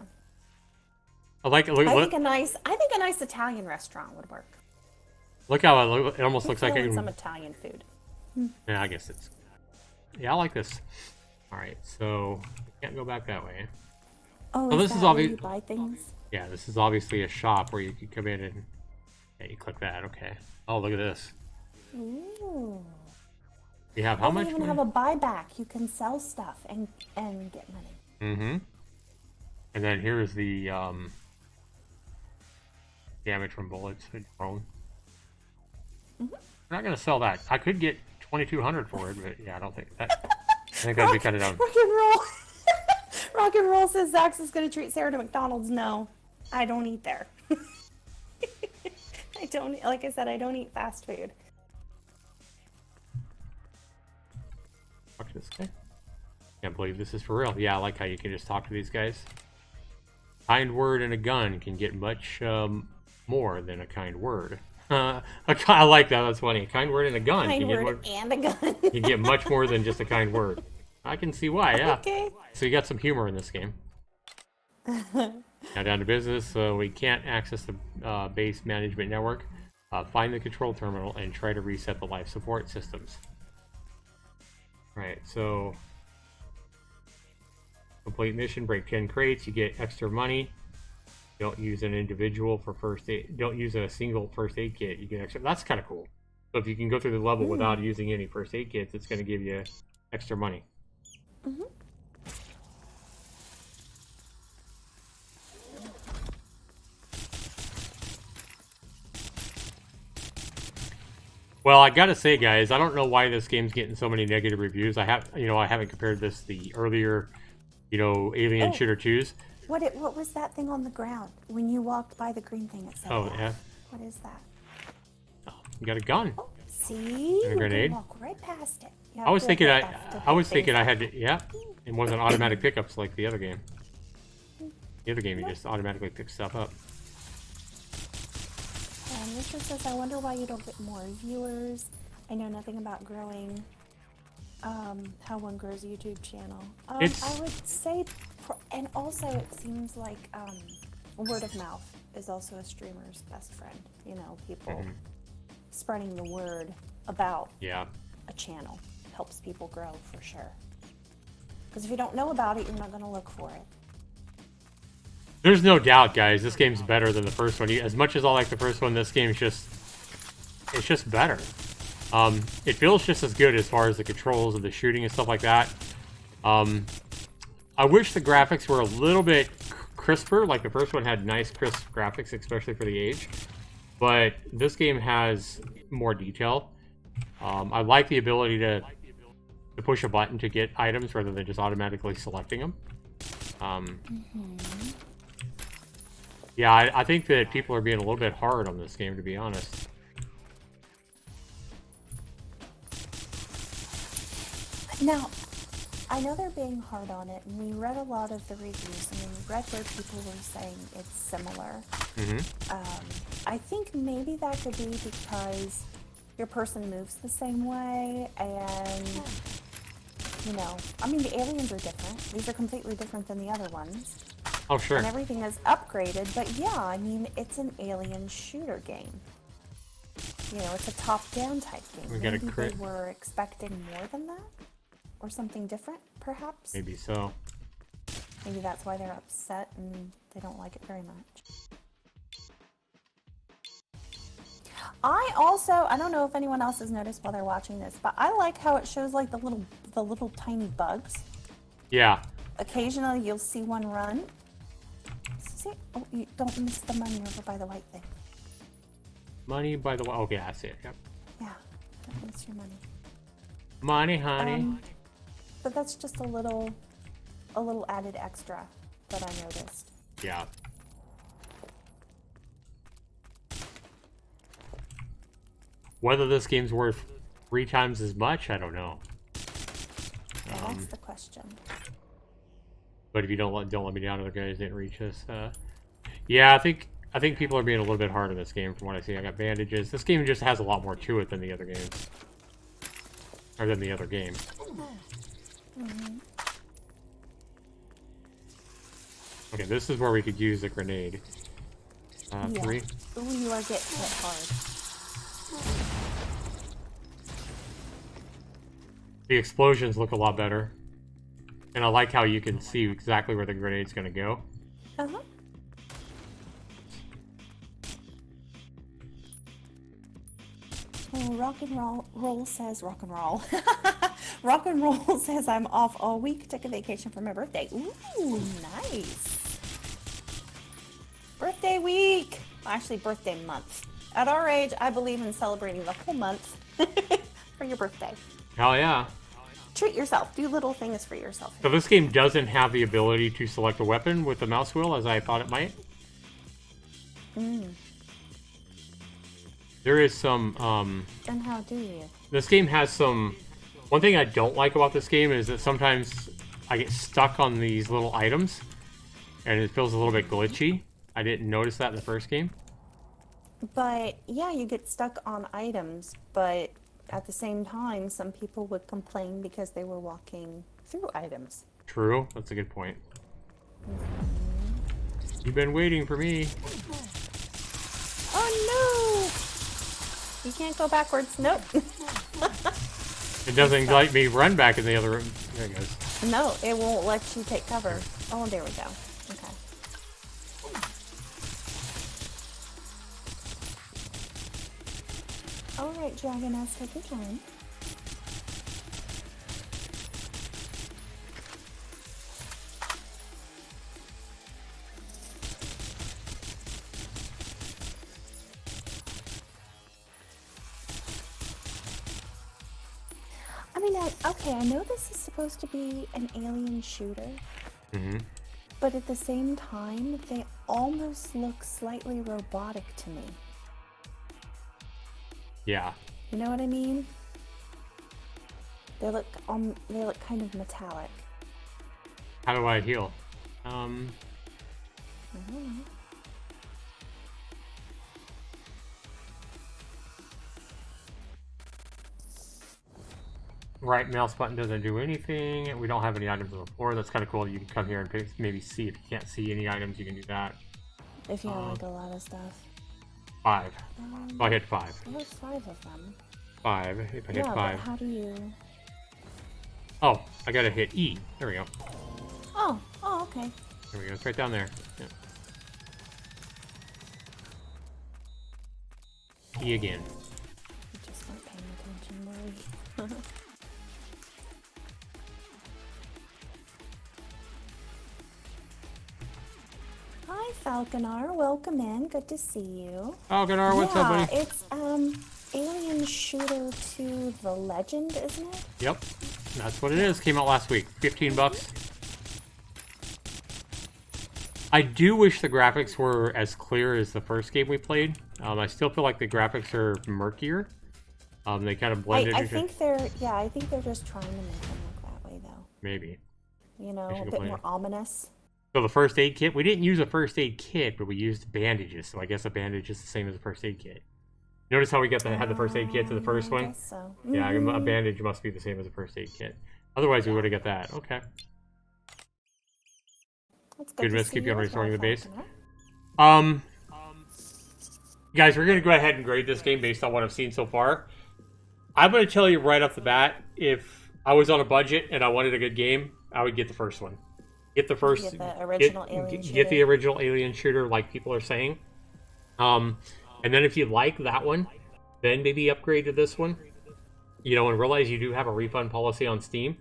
[SPEAKER 1] I think
[SPEAKER 2] a nice Italian restaurant would work.
[SPEAKER 1] Look how it almost looks like
[SPEAKER 2] some Italian food.
[SPEAKER 1] Yeah, I guess it's. Yeah, I like this. Alright, so I can't go back that way.
[SPEAKER 2] Oh,
[SPEAKER 1] So
[SPEAKER 2] is
[SPEAKER 1] this
[SPEAKER 2] that
[SPEAKER 1] is
[SPEAKER 2] where
[SPEAKER 1] obvious.
[SPEAKER 2] you buy things?
[SPEAKER 1] Yeah, this is obviously a shop where you can come in and yeah, you click that. Okay. Oh, look at this.
[SPEAKER 2] Ooh.
[SPEAKER 1] You have how
[SPEAKER 2] They
[SPEAKER 1] much
[SPEAKER 2] even
[SPEAKER 1] money?
[SPEAKER 2] have a buyback. You can sell stuff and get money.
[SPEAKER 1] Mm-hmm. And then here's the damage from bullets and drone. I'm not gonna sell that. I could get 2,200 for it, but yeah, I don't think that. I think that'd be kind of dumb.
[SPEAKER 2] Rock and roll. Rock and roll says Zax is going to treat Sarah to McDonald's. No, I don't eat there. I don't. Like I said, I don't eat fast food.
[SPEAKER 1] Talk to this guy. Can't believe this is for real. Yeah, I like how you can just talk to these guys. Kind word and a gun can get much more than a kind word. I like that. That's funny. A kind word and a gun
[SPEAKER 2] Kind
[SPEAKER 1] can get
[SPEAKER 2] word and a gun.
[SPEAKER 1] you get much more than just a kind word. I can see why. Yeah.
[SPEAKER 2] Okay.
[SPEAKER 1] So you got some humor in this game. Now down to business. So we can't access the base management network. Find the control terminal and try to reset the life support systems. Right. So complete mission. Break 10 crates. You get extra money. Don't use an individual for first aid. Don't use a single first aid kit. You get extra. That's kind of cool. So if you can go through the level without using any first aid kits, it's going to give you extra money.
[SPEAKER 2] Mm-hmm.
[SPEAKER 1] Well, I gotta say, guys, I don't know why this game's getting so many negative reviews. I haven't compared this to the earlier, Alien Shooter 2s.
[SPEAKER 2] What was that thing on the ground when you walked by the green thing? It said.
[SPEAKER 1] Oh,
[SPEAKER 2] that.
[SPEAKER 1] yeah.
[SPEAKER 2] What is that?
[SPEAKER 1] Oh, you got a gun.
[SPEAKER 2] Oh, see,
[SPEAKER 1] And a grenade.
[SPEAKER 2] You can walk right past it.
[SPEAKER 1] I was thinking I had to, yeah. It wasn't automatic pickups like the other game. The other game, you just automatically pick stuff up.
[SPEAKER 2] And Richard says, I wonder why you don't get more viewers. I know nothing about growing, how one grows a YouTube channel. I would say, and also it seems like word of mouth is also a streamer's best friend. People spreading the word about a channel helps people grow for sure. Because if you don't know about it, you're not going to look for it.
[SPEAKER 1] There's no doubt, guys. This game's better than the first one. As much as I like the first one, this game's it's just better. It feels just as good as far as the controls and the shooting and stuff like that. I wish the graphics were a little bit crisper. Like the first one had nice, crisp graphics, especially for the age. But this game has more detail. I like the ability to push a button to get items rather than just automatically selecting them. Yeah, I think that people are being a little bit hard on this game, to be honest.
[SPEAKER 2] Now, I know they're being hard on it, and we read a lot of the reviews. I mean, we read where people were saying it's similar. I think maybe that could be because your person moves the same way, and, I mean, the aliens are different. These are completely different than the other ones.
[SPEAKER 1] Oh, sure.
[SPEAKER 2] And everything is upgraded, but yeah, I mean, it's an alien shooter game. It's a top-down type game.
[SPEAKER 1] Maybe
[SPEAKER 2] they were expecting more than that? Or something different, perhaps?
[SPEAKER 1] Maybe so.
[SPEAKER 2] Maybe that's why they're upset and they don't like it very much. I don't know if anyone else has noticed while they're watching this, but I like how it shows like the little tiny bugs.
[SPEAKER 1] Yeah.
[SPEAKER 2] Occasionally you'll see one run. See? Oh, you don't miss the money over by the white thing.
[SPEAKER 1] Money by the way. Okay, I see it. Yep.
[SPEAKER 2] Yeah, don't miss your money.
[SPEAKER 1] Money, honey.
[SPEAKER 2] But that's just a little added extra that I noticed.
[SPEAKER 1] Yeah. Whether this game's worth 3 times as much, I don't know.
[SPEAKER 2] Yeah, that's the question.
[SPEAKER 1] But if you don't let me down, other guys didn't reach us. Yeah, I think people are being a little bit hard on this game from what I see. I got bandages. This game just has a lot more to it than the other games. Or than the other game. Okay, this is where we could use a grenade. 3.
[SPEAKER 2] Ooh, you are getting hit hard.
[SPEAKER 1] The explosions look a lot better. And I like how you can see exactly where the grenade's going to go.
[SPEAKER 2] Uh-huh. Oh, roll says rock and roll. Rock and roll says I'm off all week. Took a vacation for my birthday. Ooh, nice. Birthday week. Well, actually, birthday month. At our age, I believe in celebrating the whole month for your birthday.
[SPEAKER 1] Hell yeah.
[SPEAKER 2] Treat yourself. Do little things for yourself.
[SPEAKER 1] So this game doesn't have the ability to select a weapon with the mouse wheel as I thought it might. There is some,
[SPEAKER 2] Then how do you?
[SPEAKER 1] this game has some... One thing I don't like about this game is that sometimes I get stuck on these little items, and it feels a little bit glitchy. I didn't notice that in the first game.
[SPEAKER 2] But yeah, you get stuck on items, but at the same time, some people would complain because they were walking through items.
[SPEAKER 1] True, that's a good point. You've been waiting for me.
[SPEAKER 2] Oh no! You can't go backwards. Nope.
[SPEAKER 1] It doesn't let me run back in the other room. There it goes.
[SPEAKER 2] No, it won't let you take cover. Oh, there we go. Okay. Alright, Dragoness, take your time. I mean, okay, I know this is supposed to be an alien shooter, but at the same time, they almost look slightly robotic to me.
[SPEAKER 1] Yeah.
[SPEAKER 2] You know what I mean? They look kind of metallic.
[SPEAKER 1] How do I heal?
[SPEAKER 2] I don't know.
[SPEAKER 1] Right mouse button doesn't do anything. We don't have any items on the floor. That's kind of cool. You can come here and maybe see. If you can't see any items, you can do that.
[SPEAKER 2] If you have like a lot of stuff.
[SPEAKER 1] 5. Oh, I hit 5.
[SPEAKER 2] There's 5 of them.
[SPEAKER 1] 5. If I hit 5.
[SPEAKER 2] But how do you...
[SPEAKER 1] Oh, I gotta hit E. There we go.
[SPEAKER 2] Oh, okay.
[SPEAKER 1] There we go. It's right down there. Yeah. E again.
[SPEAKER 2] We just weren't paying attention, were we? Hi, Falconar. Welcome in. Good to see you.
[SPEAKER 1] Falconar, what's up, buddy?
[SPEAKER 2] It's Alien Shooter 2 The Legend, isn't it?
[SPEAKER 1] Yep. That's what it is. Came out last week. 15 bucks. I do wish the graphics were as clear as the first game we played. I still feel like the graphics are murkier. They kind of blended.
[SPEAKER 2] I think they're just trying to make them look that way, though.
[SPEAKER 1] Maybe.
[SPEAKER 2] You know, a bit more ominous.
[SPEAKER 1] So the first aid kit, we didn't use a first aid kit, but we used bandages. So I guess a bandage is the same as a first aid kit. Notice how we had the first aid kit to the first one?
[SPEAKER 2] Guess so.
[SPEAKER 1] Yeah, a bandage must be the same as a first aid kit. Otherwise, we would have got that. Okay. Good miss. Keep you on restoring the base. Guys, we're going to go ahead and grade this game based on what I've seen so far. I'm going to tell you right off the bat, if I was on a budget and I wanted a good game, I would get the first one. Get the first...
[SPEAKER 2] Get the original Alien Shooter.
[SPEAKER 1] Get the original Alien Shooter, like people are saying. And then if you like that one, then maybe upgrade to this one. You know, and realize you do have a refund policy on Steam.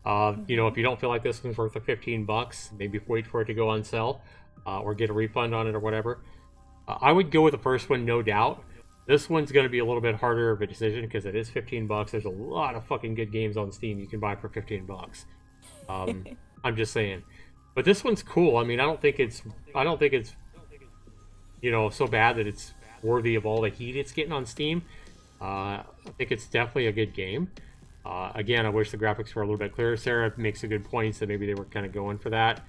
[SPEAKER 1] You know, if you don't feel like this one's worth the 15 bucks, maybe wait for it to go on sale, or get a refund on it or whatever. I would go with the first one, no doubt. This one's going to be a little bit harder of a decision because it is 15 bucks. There's a lot of fucking good games on Steam you can buy for 15 bucks. I'm just saying. But this one's cool. I mean, I don't think it's you know, so bad that it's worthy of all the heat it's getting on Steam. I think it's definitely a good game. Again, I wish the graphics were a little bit clearer. Sarah makes a good point, so maybe they were kind of going for that.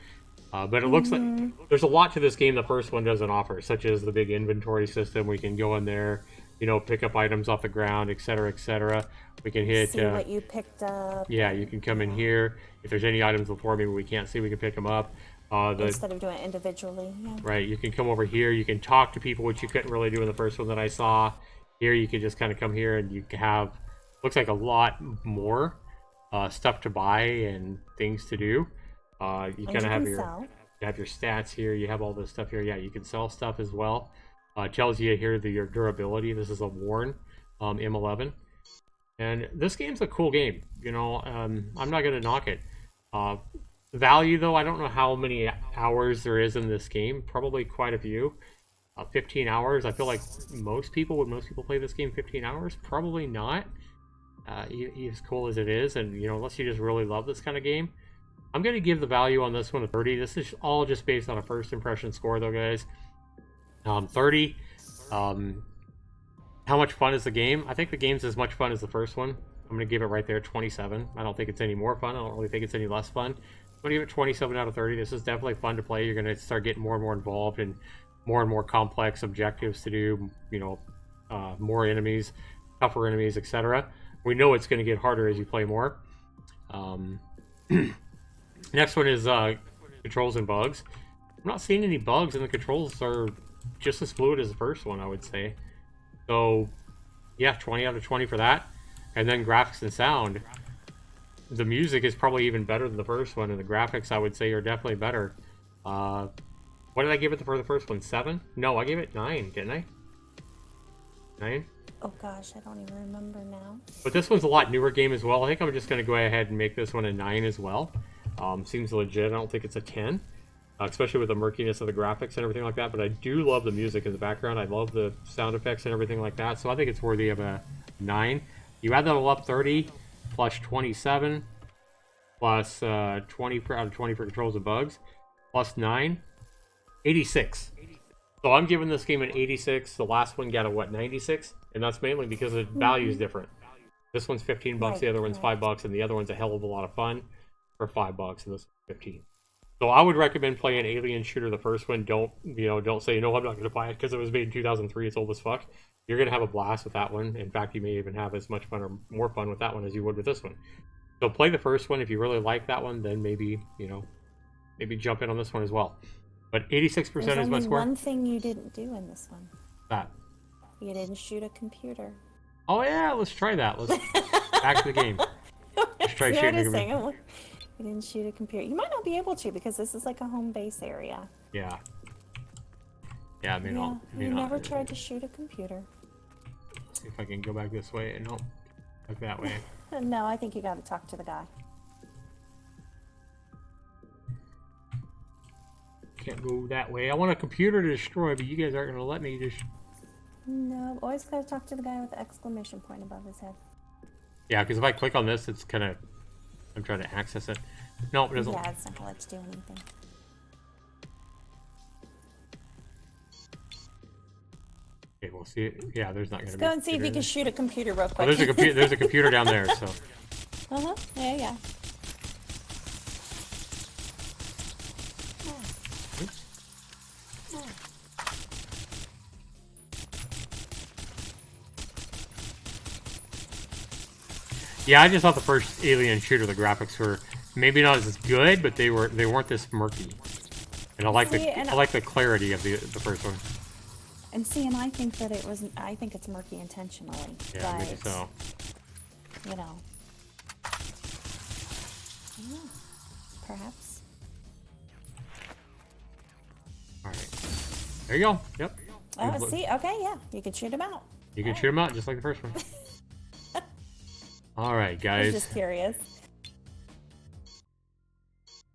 [SPEAKER 1] But it looks like there's a lot to this game the first one doesn't offer, such as the big inventory system. We can go in there, you know, pick up items off the ground, etc., etc. We can hit...
[SPEAKER 2] See what you picked up.
[SPEAKER 1] Yeah, you can come in here. If there's any items before maybe we can't see, we can pick them up.
[SPEAKER 2] Instead of doing it individually, yeah.
[SPEAKER 1] Right, you can come over here. You can talk to people, which you couldn't really do in the first one that I saw. Here, you can just kind of come here and you have... Looks like a lot more. stuff to buy and things to do. You kind of have your stats here. You have all this stuff here. Yeah, you can sell stuff as well. It tells you here your durability. This is a worn M11. And this game's a cool game. You know, I'm not going to knock it. Value, though, I don't know how many hours there is in this game. Probably quite a few. 15 hours. I feel like would most people play this game 15 hours? Probably not. As cool as it is, and you know, unless you just really love this kind of game, I'm going to give the value on this one a 30. This is all just based on a first impression score, though, guys. 30. How much fun is the game? I think the game's as much fun as the first one. I'm going to give it right there 27. I don't think it's any more fun. I don't really think it's any less fun. I'm going to give it 27 out of 30. This is definitely fun to play. You're going to start getting more and more involved and more complex objectives to do. You know, more enemies, tougher enemies, etc. We know it's going to get harder as you play more. Next one is controls and bugs. I'm not seeing any bugs, and the controls are just as fluid as the first one, I would say. So, yeah, 20 out of 20 for that. And then graphics and sound. The music is probably even better than the first one, and the graphics, I would say, are definitely better. What did I give it for the first one? 7? No, I gave it 9, didn't I? 9?
[SPEAKER 2] Oh gosh, I don't even remember now.
[SPEAKER 1] But this one's a lot newer game as well. I think I'm just going to go ahead and make this one a 9 as well. Seems legit. I don't think it's a 10. Especially with the murkiness of the graphics and everything like that. But I do love the music in the background. I love the sound effects and everything like that. So I think it's worthy of a 9. You add that all up, 30 plus 27 plus 20 out of 20 for controls and bugs plus 9, 86. So I'm giving this game an 86. The last one got a, what, 96? And that's mainly because the value is different. This one's 15 bucks, the other one's 5 bucks, and the other one's a hell of a lot of fun for 5 bucks, and this one's 15. So I would recommend playing Alien Shooter, the first one. Don't say, no, I'm not going to buy it because it was made in 2003. It's old as fuck. You're going to have a blast with that one. In fact, you may even have as much fun or more fun with that one as you would with this one. So play the first one. If you really like that one, then maybe, maybe jump in on this one as well. But 86% is my score.
[SPEAKER 2] There's only one thing you didn't do in this one.
[SPEAKER 1] That.
[SPEAKER 2] You didn't shoot a computer.
[SPEAKER 1] Oh, yeah, let's try that. Let's back to the game. Let's try shooting a computer.
[SPEAKER 2] You didn't shoot a computer. You might not be able to because this is like a home base area.
[SPEAKER 1] Yeah. Yeah, I mean,
[SPEAKER 2] yeah, you never tried to shoot a computer.
[SPEAKER 1] See if I can go back this way and like that way.
[SPEAKER 2] No, I think you got to talk to the guy.
[SPEAKER 1] Can't go that way. I want a computer to destroy, but you guys aren't going to let me just...
[SPEAKER 2] No, I've always got to talk to the guy with the exclamation point above his head.
[SPEAKER 1] Yeah, because if I click on this, it's kind of... I'm trying to access it. No, it doesn't.
[SPEAKER 2] Yeah, it's not going to let you do anything.
[SPEAKER 1] Okay, we'll see. Yeah, there's not going to be...
[SPEAKER 2] Let's go and see if you can shoot a computer real quick.
[SPEAKER 1] Oh, there's a computer down there, so...
[SPEAKER 2] Uh-huh. Yeah.
[SPEAKER 1] Yeah, I just thought the first Alien Shooter, the graphics were maybe not as good, but they weren't this murky. And I like the clarity of the first one.
[SPEAKER 2] And see, and I think that it wasn't. I think it's murky intentionally.
[SPEAKER 1] Yeah,
[SPEAKER 2] but,
[SPEAKER 1] maybe so.
[SPEAKER 2] You know. Yeah, perhaps.
[SPEAKER 1] All right. There you go. Yep.
[SPEAKER 2] Oh, see, okay, yeah, you can shoot them out.
[SPEAKER 1] You can shoot them out just like the first one. All right, guys.
[SPEAKER 2] I was just curious.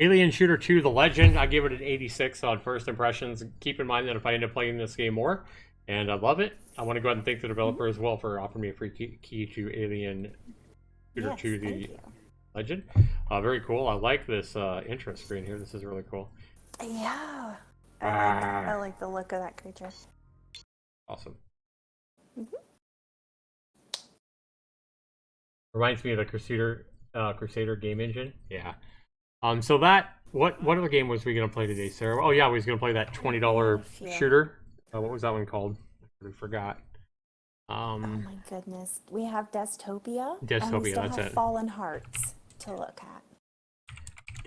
[SPEAKER 1] Alien Shooter 2, The Legend. I give it an 86 on first impressions. Keep in mind that if I end up playing this game more, and I love it, I want to go ahead and thank the developer as well for offering me a free key to Alien Shooter 2, The Legend. Very cool. I like this intro screen here. This is really cool.
[SPEAKER 2] Yeah. I like the look of that creature.
[SPEAKER 1] Awesome. Reminds me of the Crusader game engine. Yeah. So that what other game was we gonna play today, Sarah? Oh yeah, we was gonna play that $20 shooter. What was that one called? I forgot.
[SPEAKER 2] Oh my goodness, we have Dezatopia.
[SPEAKER 1] Dezatopia,
[SPEAKER 2] and we still
[SPEAKER 1] that's
[SPEAKER 2] have
[SPEAKER 1] it.
[SPEAKER 2] Fallen Hearts to look at.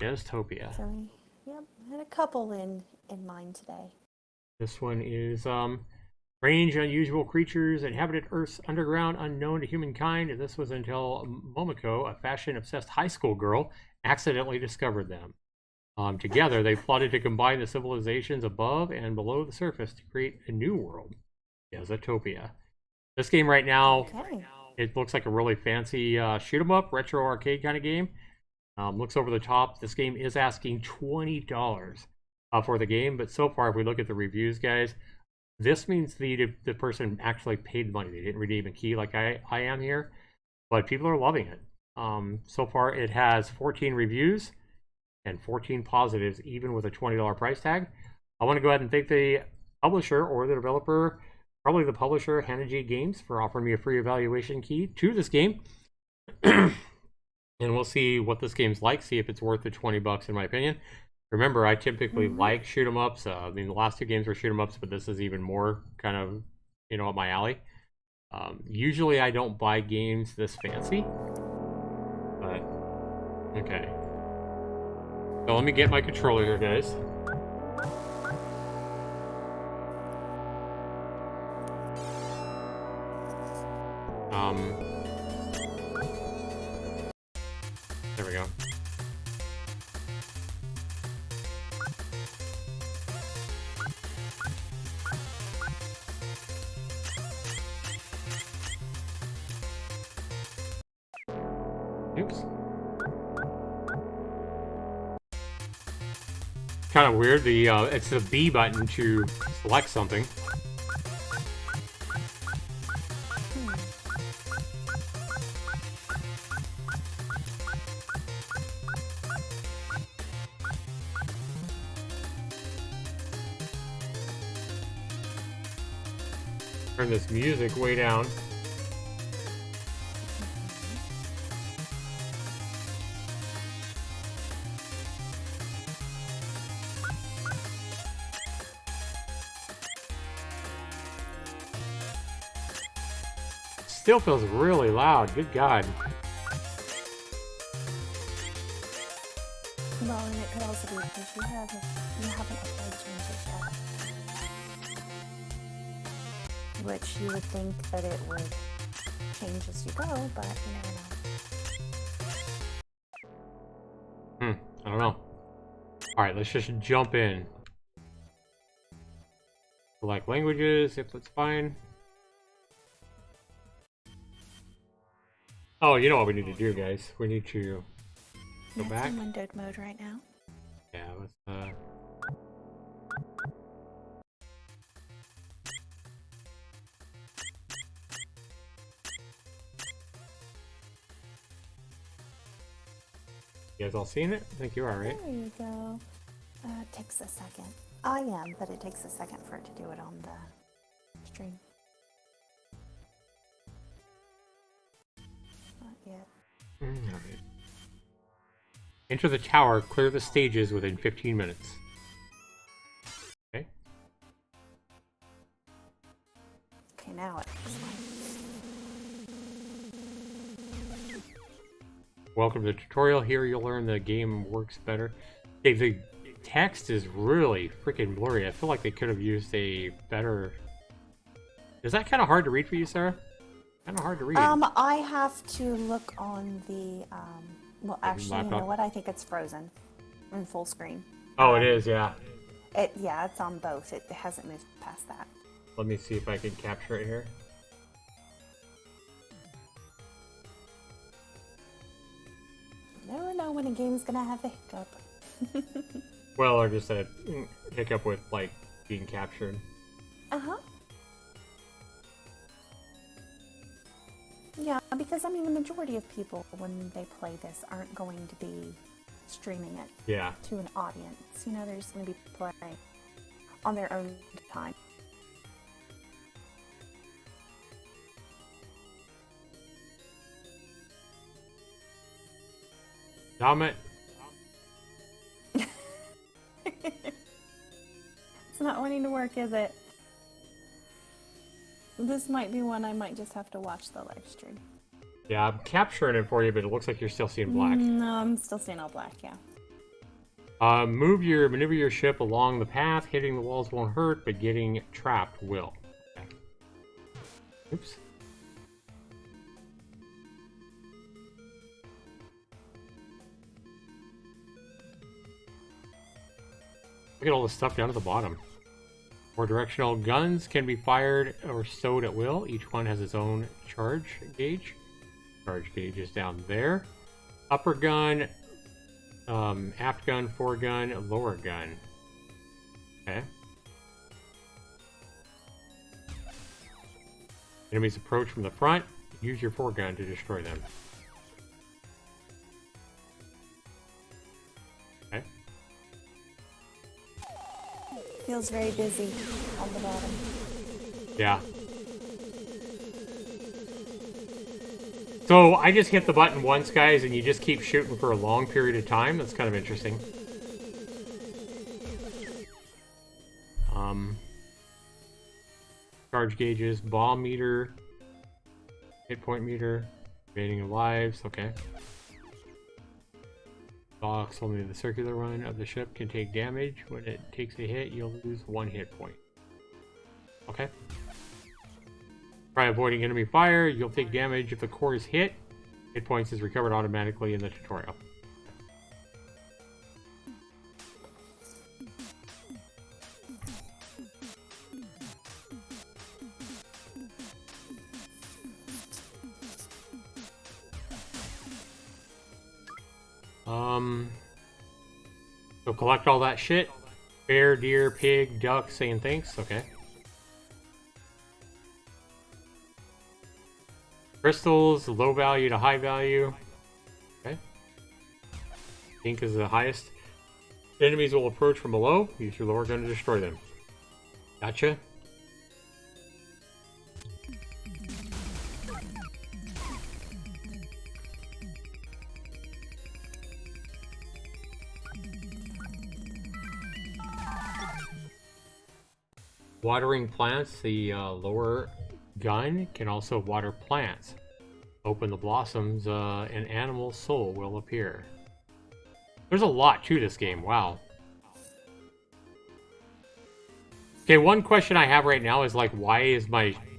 [SPEAKER 1] Dezatopia.
[SPEAKER 2] So yep, had a couple in mind today.
[SPEAKER 1] This one is Strange, unusual creatures inhabited Earth's underground, unknown to humankind. This was until Momoko, a fashion-obsessed high school girl, accidentally discovered them. Together, they plotted to combine the civilizations above and below the surface to create a new world, Dezatopia. This game right now, it looks like a really fancy shoot-'em-up, retro arcade kind of game. Looks over the top. This game is asking $20 for the game, but so far, if we look at the reviews, guys, this means the person actually paid money. They didn't redeem a key like I am here, but people are loving it. So far, it has 14 reviews and 14 positives, even with a $20 price tag. I want to go ahead and thank the publisher or the developer, probably the publisher, Hanaji Games, for offering me a free evaluation key to this game. And we'll see what this game's like, see if it's worth the $20 in my opinion. Remember, I typically like shoot-'em-ups. I mean, the last two games were shoot-'em-ups, but this is even more kind of, up my alley. Usually I don't buy games this fancy, but okay. So let me get my controller here, guys. There we go. Oops. Kind of weird. It's the B button to select something. Turn this music way down. Still feels really loud. Good God.
[SPEAKER 2] Well, and it could also be because you haven't applied changes yet. Which you would think that it would change as you go, but you never know.
[SPEAKER 1] I don't know. Alright, let's just jump in. Select languages, if that's fine. Oh, you know what we need to do, guys? We need to go back.
[SPEAKER 2] It's in windowed mode right now.
[SPEAKER 1] Yeah, let's You guys all seen it? I think you are, right?
[SPEAKER 2] There you go. It takes a second. I am, but it takes a second for it to do it on the stream. Not yet.
[SPEAKER 1] Alright. Enter the tower, clear the stages within 15 minutes. Okay.
[SPEAKER 2] Okay, now it's fine.
[SPEAKER 1] Welcome to the tutorial. Here you'll learn the game works better. Hey, the text is really freaking blurry. I feel like they could have used a better... Is that kind of hard to read for you, Sarah? Kind of hard to read.
[SPEAKER 2] I have to look on the, well, actually,
[SPEAKER 1] laptop?
[SPEAKER 2] you know what? I think it's frozen in full screen.
[SPEAKER 1] Oh, it is, yeah.
[SPEAKER 2] Yeah, it's on both. It hasn't moved past that.
[SPEAKER 1] Let me see if I can capture it here.
[SPEAKER 2] You never know when a game's gonna have a hiccup.
[SPEAKER 1] Well, or just a hiccup with, like, being captured.
[SPEAKER 2] Uh-huh. Yeah, because, I mean, the majority of people, when they play this, aren't going to be streaming it to an audience. You know, they're just going to be playing on their own time.
[SPEAKER 1] Damn it.
[SPEAKER 2] It's not wanting to work, is it? This might be one I might just have to watch the live stream.
[SPEAKER 1] Yeah, I'm capturing it for you, but it looks like you're still seeing black.
[SPEAKER 2] No, I'm still seeing all black, yeah.
[SPEAKER 1] Maneuver your ship along the path. Hitting the walls won't hurt, but getting trapped will. Okay. Oops. Look at all the stuff down at the bottom. More directional guns can be fired or stowed at will. Each one has its own charge gauge. Charge gauge is down there. Upper gun, aft gun, foregun, lower gun. Okay. Enemies approach from the front. Use your foregun to destroy them. Okay.
[SPEAKER 2] Feels very busy on the bottom.
[SPEAKER 1] Yeah. So I just hit the button once, guys, and you just keep shooting for a long period of time. That's kind of interesting. Charge gauges, bomb meter, hit point meter, remaining of lives. Okay. Box, only the circular run of the ship can take damage. When it takes a hit, you'll lose 1 hit point. Okay. Try avoiding enemy fire. You'll take damage if the core is hit. Hit points is recovered automatically in the tutorial. So collect all that shit. Bear, deer, pig, duck, saying thanks. Okay. Crystals, low value to high value. Okay. Pink is the highest. Enemies will approach from below. Use your lower gun to destroy them. Gotcha. Watering plants, the lower gun can also water plants. Open the blossoms, an animal's soul will appear. There's a lot to this game, wow. Okay, one question I have right now is like, why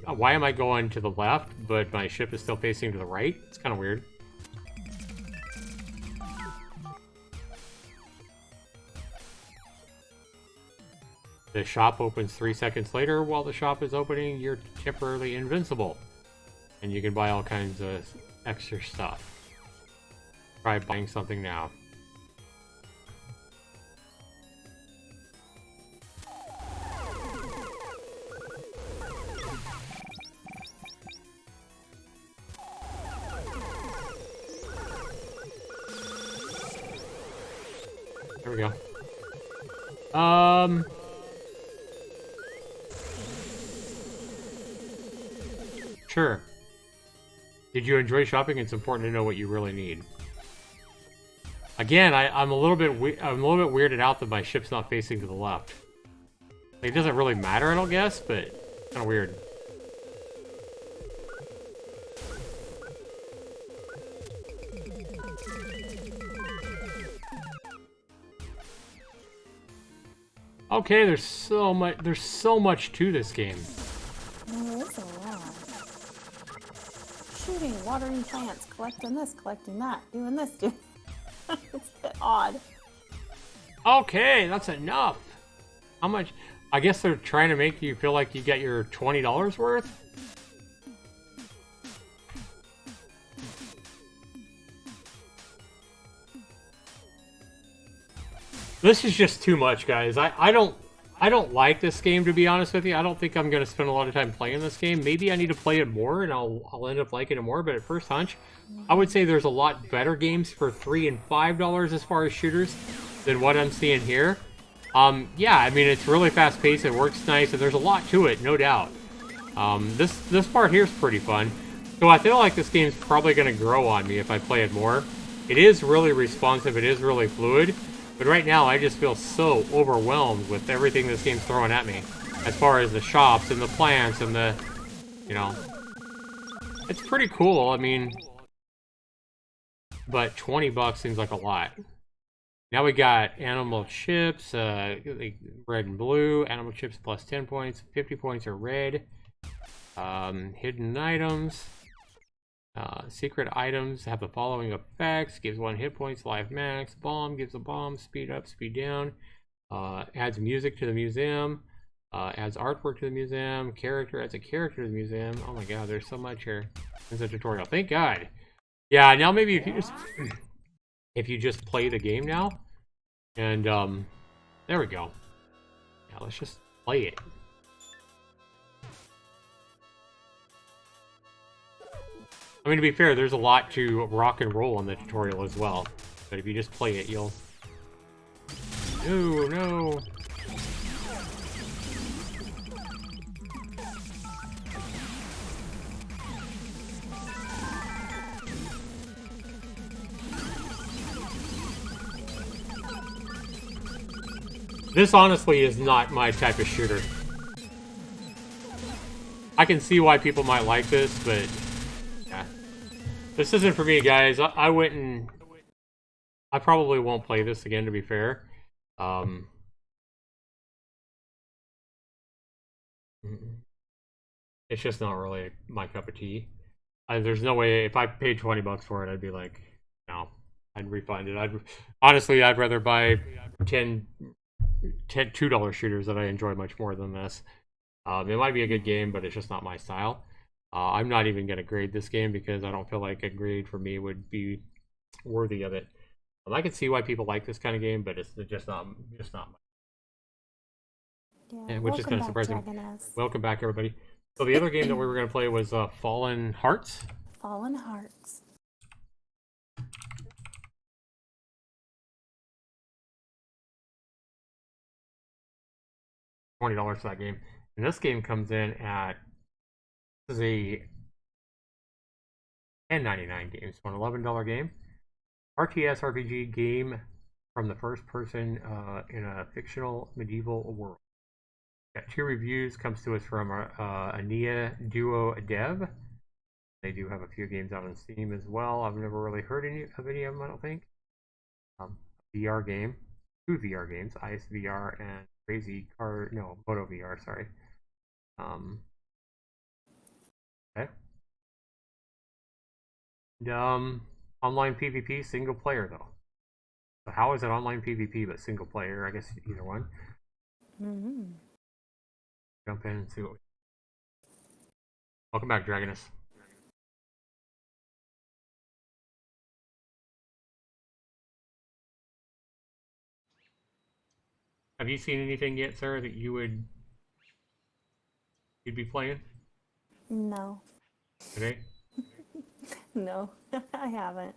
[SPEAKER 1] am I going to the left, but my ship is still facing to the right? It's kind of weird. The shop opens 3 seconds later. While the shop is opening, you're temporarily invincible. And you can buy all kinds of extra stuff. Try buying something now. There we go. Sure. Did you enjoy shopping? It's important to know what you really need. Again, I'm a little bit weirded out that my ship's not facing to the left. Like, it doesn't really matter, I don't guess, but kind of weird. Okay, there's so much to this game.
[SPEAKER 2] Oh, that's a lot. Shooting, watering plants, collecting this, collecting that, doing this, doing... It's a bit odd.
[SPEAKER 1] Okay, that's enough. How much? I guess they're trying to make you feel like you get your $20 worth? This is just too much, guys. I don't like this game, to be honest with you. I don't think I'm going to spend a lot of time playing this game. Maybe I need to play it more, and I'll end up liking it more. But at first hunch, I would say there's a lot better games for $3 and $5 as far as shooters than what I'm seeing here. Yeah, I mean, it's really fast-paced. It works nice, and there's a lot to it, no doubt. This part here is pretty fun. So I feel like this game's probably going to grow on me if I play it more. It is really responsive. It is really fluid. But right now, I just feel so overwhelmed with everything this game's throwing at me. As far as the shops and the plants and the, you know. It's pretty cool, I mean. But $20 seems like a lot. Now we got animal chips, red and blue. Animal chips plus 10 points. 50 points are red. Hidden items. Secret items have the following effects. Gives 1 hit points, life max. Bomb gives a bomb, speed up, speed down. Adds music to the museum. Adds artwork to the museum. Character adds a character to the museum. Oh my god, there's so much here. There's a tutorial. Thank God. Yeah, now maybe if you just play the game now, and there we go. Yeah, let's just play it. I mean, to be fair, there's a lot to rock and roll on the tutorial as well. But if you just play it, you'll... No, no! This honestly is not my type of shooter. I can see why people might like this, but... yeah. This isn't for me, guys. I wouldn't... I probably won't play this again, to be fair. It's just not really my cup of tea. There's no way, if I paid $20 for it, I'd be like, no, I'd refund it. Honestly, I'd rather buy 10 $2 shooters that I enjoy much more than this. It might be a good game, but it's just not my style. I'm not even going to grade this game because I don't feel like a grade for me would be worthy of it. I can see why people like this kind of game, but it's just not my.
[SPEAKER 2] Yeah,
[SPEAKER 1] which is kind of surprising. Welcome back, everybody. So the other game that we were going to play was Fallen Hearts.
[SPEAKER 2] Fallen Hearts.
[SPEAKER 1] $20 for that game. And this game comes in at, this is a $10.99 game, so an $11 game. RTS RPG game from the first person in a fictional medieval world. Got 2 reviews, comes to us from Ania Duo Dev. They do have a few games out on Steam as well. I've never really heard any of them, I don't think. VR game. 2 VR games, ISVR and Moto VR, sorry. Okay. And, online PvP, single player though. So how is it online PvP but single player? I guess either one. Jump in and see what we... Welcome back, Dragonus. Have you seen anything yet, Sarah, that you'd be playing?
[SPEAKER 2] No.
[SPEAKER 1] Today?
[SPEAKER 2] No, I haven't.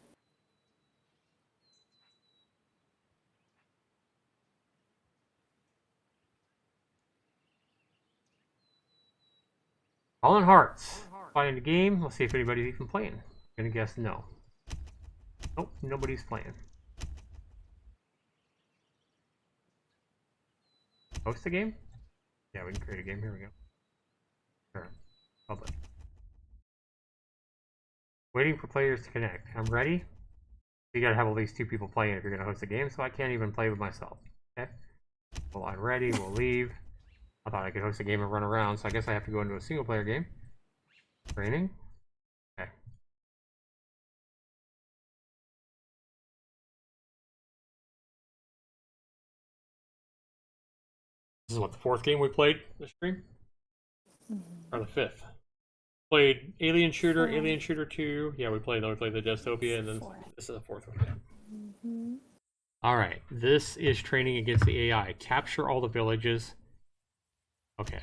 [SPEAKER 1] Fallen Hearts. Playing the game. Let's see if anybody's even playing. I'm gonna guess no. Nope, nobody's playing. Host a game? Yeah, we can create a game. Here we go. Sure. Public. Waiting for players to connect. I'm ready. You gotta have at least 2 people playing if you're gonna host a game, so I can't even play with myself. Okay? Well, I'm ready. We'll leave. I thought I could host a game and run around, so I guess I have to go into a single player game. Training. Okay. This is what, the 4th game we played this stream? Or the 5th? Played Alien Shooter, Alien Shooter 2. Yeah, we played the Dezatopia, and then this is the 4th one. Alright, this is training against the AI. Capture all the villages. Okay.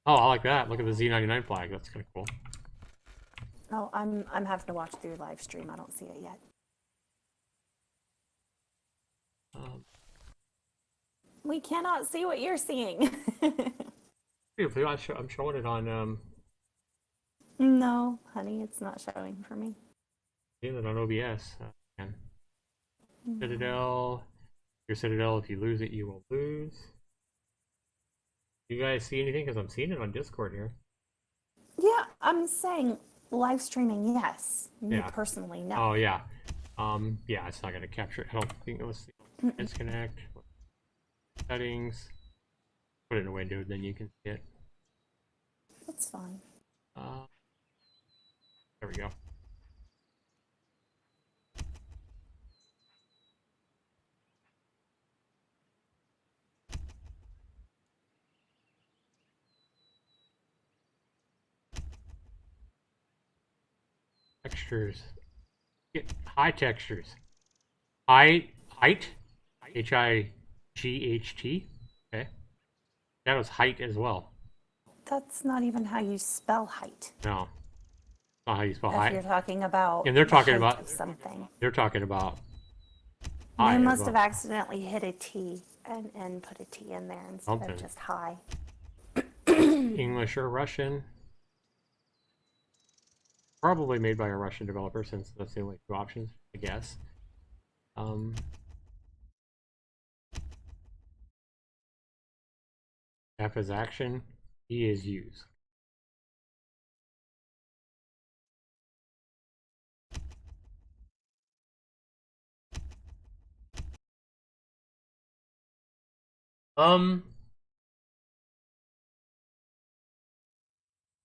[SPEAKER 1] Oh, I like that. Look at the Z99 flag. That's kind of cool.
[SPEAKER 2] Oh, I'm having to watch through live stream. I don't see it yet. We cannot see what you're seeing.
[SPEAKER 1] I'm showing it on.
[SPEAKER 2] No, honey, it's not showing for me.
[SPEAKER 1] Seeing it on OBS. Citadel. Your Citadel. If you lose it, you will lose. You guys see anything? Because I'm seeing it on Discord here.
[SPEAKER 2] Yeah, I'm saying live streaming, yes. Me
[SPEAKER 1] Yeah.
[SPEAKER 2] personally, no.
[SPEAKER 1] Oh yeah. Yeah, it's not gonna capture it. I don't think. Let's see. Disconnect. Settings. put it in a window, then you can see it.
[SPEAKER 2] That's fine.
[SPEAKER 1] There we go. Textures. Get high textures. Height. H-I-G-H-T. Okay. That was height as well.
[SPEAKER 2] That's not even how you spell height.
[SPEAKER 1] No. Not how you spell
[SPEAKER 2] If
[SPEAKER 1] height.
[SPEAKER 2] you're talking about
[SPEAKER 1] And they're talking
[SPEAKER 2] height
[SPEAKER 1] about
[SPEAKER 2] of something.
[SPEAKER 1] They're talking about
[SPEAKER 2] They
[SPEAKER 1] high as
[SPEAKER 2] must
[SPEAKER 1] well.
[SPEAKER 2] have accidentally hit a T and put a T in there instead
[SPEAKER 1] Something.
[SPEAKER 2] of just high.
[SPEAKER 1] English or Russian. Probably made by a Russian developer since that's the only two options, I guess. F is action, E is use. You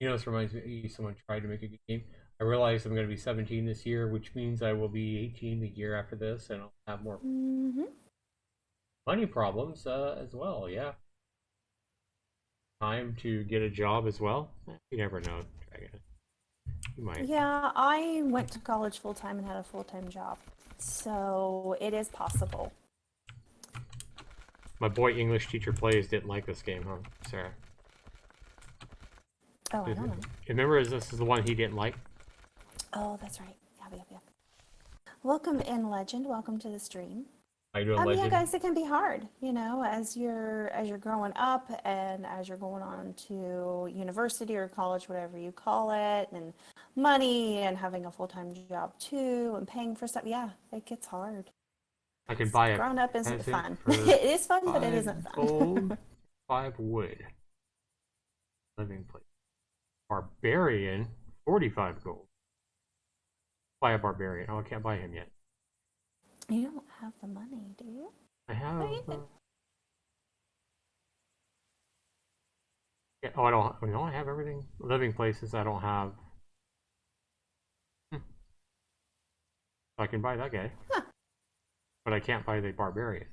[SPEAKER 1] know, this reminds me, someone tried to make a good game. I realized I'm going to be 17 this year, which means I will be 18 the year after this, and I'll have more money problems as well, yeah. Time to get a job as well. You never know, Dragon. You might.
[SPEAKER 2] Yeah, I went to college full-time and had a full-time job. So it is possible.
[SPEAKER 1] My boy English teacher plays didn't like this game, huh, Sarah?
[SPEAKER 2] Oh, I don't know.
[SPEAKER 1] Remember, this is the one he didn't like?
[SPEAKER 2] Oh, that's right. Yep. Welcome in, Legend. Welcome to the stream.
[SPEAKER 1] How you doing, Legend?
[SPEAKER 2] Yeah, guys, it can be hard, you know, as you're growing up and as you're going on to university or college, whatever you call it, and money and having a full-time job too and paying for stuff. Yeah, it gets hard.
[SPEAKER 1] I can buy a
[SPEAKER 2] Growing up isn't fun.
[SPEAKER 1] for
[SPEAKER 2] It is fun, but it isn't fun.
[SPEAKER 1] gold, 5 wood. Living place. Barbarian, 45 gold. Buy a barbarian. Oh, I can't buy him yet.
[SPEAKER 2] You don't have the money, do you?
[SPEAKER 1] I have.
[SPEAKER 2] What do you think?
[SPEAKER 1] Yeah, oh, I don't. No, I have everything. Living places. I don't have. I can buy that guy, but I can't buy the barbarian.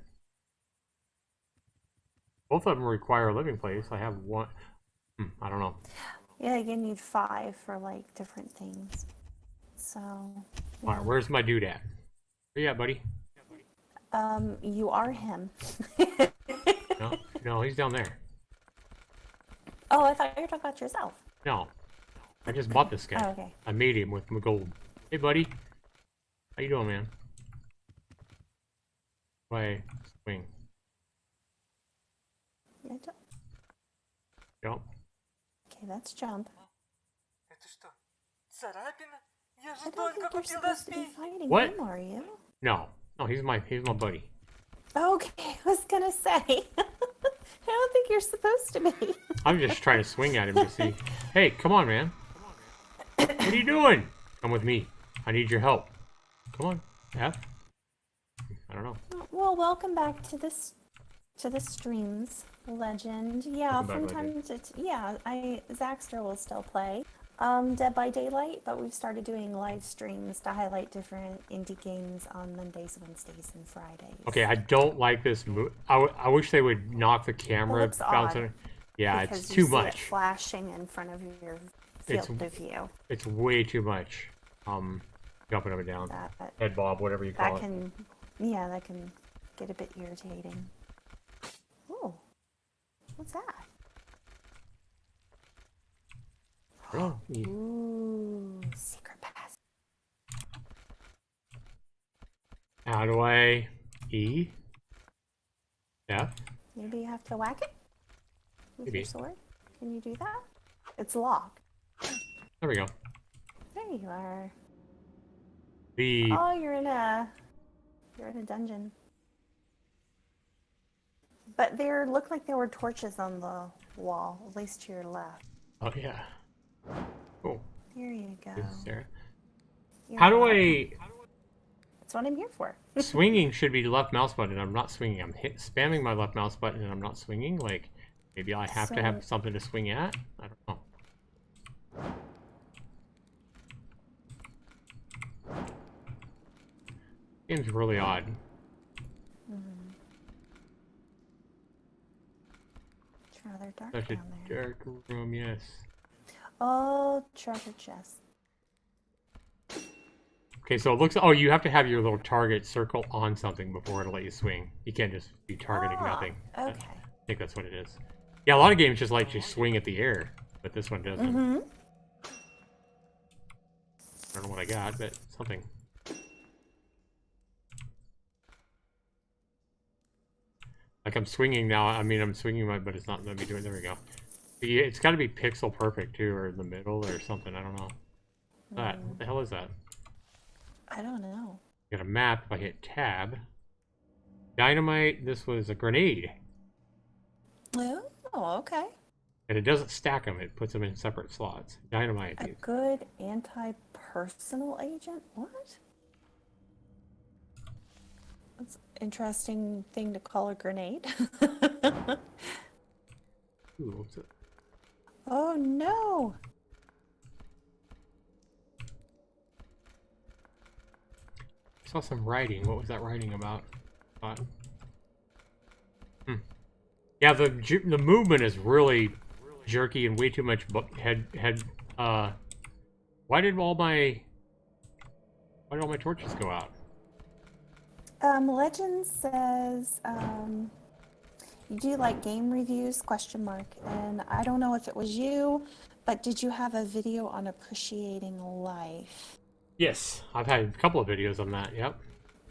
[SPEAKER 1] Both of them require a living place. I have one. I don't know.
[SPEAKER 2] Yeah, you need 5 for like different things. So. Yeah.
[SPEAKER 1] All right, where's my dude at? Where you at, buddy?
[SPEAKER 2] You are him.
[SPEAKER 1] No, he's down there.
[SPEAKER 2] Oh, I thought you were talking about yourself.
[SPEAKER 1] No, I just bought this guy.
[SPEAKER 2] Oh, okay.
[SPEAKER 1] I made him with my gold. Hey, buddy. How you doing, man? Play swing. Jump.
[SPEAKER 2] Okay, that's jump.
[SPEAKER 3] Это что? Царапина? Я же
[SPEAKER 2] I don't
[SPEAKER 3] только
[SPEAKER 2] think you're
[SPEAKER 3] купил
[SPEAKER 2] supposed to be
[SPEAKER 3] доспехи.
[SPEAKER 2] fighting
[SPEAKER 1] What?
[SPEAKER 2] him, are you?
[SPEAKER 1] No, he's my buddy.
[SPEAKER 2] Okay, I was gonna say. I don't think you're supposed to be.
[SPEAKER 1] I'm just trying to swing at him to see. Hey, come on, man. What are you doing? Come with me. I need your help. Come on, F. I don't know.
[SPEAKER 2] Well, welcome back to the streams, Legend. Yeah,
[SPEAKER 1] Welcome
[SPEAKER 2] from
[SPEAKER 1] back,
[SPEAKER 2] time
[SPEAKER 1] Legend.
[SPEAKER 2] to Zaxtor will still play Dead by Daylight, but we've started doing live streams to highlight different indie games on Mondays, Wednesdays, and Fridays.
[SPEAKER 1] Okay, I don't like this move. I wish they would knock the camera
[SPEAKER 2] looks
[SPEAKER 1] bouncing.
[SPEAKER 2] odd,
[SPEAKER 1] Yeah,
[SPEAKER 2] because
[SPEAKER 1] it's
[SPEAKER 2] you
[SPEAKER 1] too
[SPEAKER 2] see
[SPEAKER 1] much.
[SPEAKER 2] it flashing in front of your field of view.
[SPEAKER 1] It's way too much. Jumping up and down.
[SPEAKER 2] That
[SPEAKER 1] Head bob, whatever you call
[SPEAKER 2] that
[SPEAKER 1] it.
[SPEAKER 2] can, yeah, that can get a bit irritating. Oh, what's that?
[SPEAKER 1] Oh,
[SPEAKER 2] Ooh, secret pass.
[SPEAKER 1] how do I E? F?
[SPEAKER 2] Maybe you have to whack it with
[SPEAKER 1] Maybe.
[SPEAKER 2] your sword. Can you do that? It's locked.
[SPEAKER 1] There we go.
[SPEAKER 2] There you are.
[SPEAKER 1] The
[SPEAKER 2] Oh, you're in a dungeon. But there looked like there were torches on the wall, at least to your left.
[SPEAKER 1] oh yeah. Cool.
[SPEAKER 2] There you go.
[SPEAKER 1] This is Sarah.
[SPEAKER 2] You're
[SPEAKER 1] How do
[SPEAKER 2] welcome.
[SPEAKER 1] I?
[SPEAKER 2] That's what I'm here for.
[SPEAKER 1] Swinging should be the left mouse button. I'm not swinging. I'm spamming my left mouse button and I'm not swinging. Like, Maybe I have to have something to swing at? I don't know. Game's really odd.
[SPEAKER 2] It's rather dark
[SPEAKER 1] Such
[SPEAKER 2] down
[SPEAKER 1] a
[SPEAKER 2] there.
[SPEAKER 1] dark room, yes.
[SPEAKER 2] Oh, treasure chest.
[SPEAKER 1] Okay, so it looks... Oh, you have to have your little target circle on something before it'll let you swing. You can't just be targeting nothing.
[SPEAKER 2] Okay.
[SPEAKER 1] I think that's what it is. Yeah, a lot of games just let you swing at the air, but this one doesn't.
[SPEAKER 2] Mm-hmm.
[SPEAKER 1] I don't know what I got, but something. Like I'm swinging now. I mean, I'm swinging, but it's not letting me do it. There we go. But yeah, it's got to be pixel perfect too, or in the middle, or something. I don't know. What the hell is that?
[SPEAKER 2] I don't know.
[SPEAKER 1] Got a map. If I hit tab, dynamite. This was a grenade,
[SPEAKER 2] Oh, okay.
[SPEAKER 1] and it doesn't stack them. It puts them in separate slots. Dynamite.
[SPEAKER 2] A good anti-personal agent? What? That's an interesting thing to call a grenade.
[SPEAKER 1] Ooh, what's it?
[SPEAKER 2] Oh no!
[SPEAKER 1] I saw some writing. What was that writing about? Yeah, the movement is really jerky and way too much head. Why did all my torches go out?
[SPEAKER 2] Legend says, you do like game reviews, question mark. And I don't know if it was you, but did you have a video on appreciating life?
[SPEAKER 1] Yes, I've had a couple of videos on that. Yep.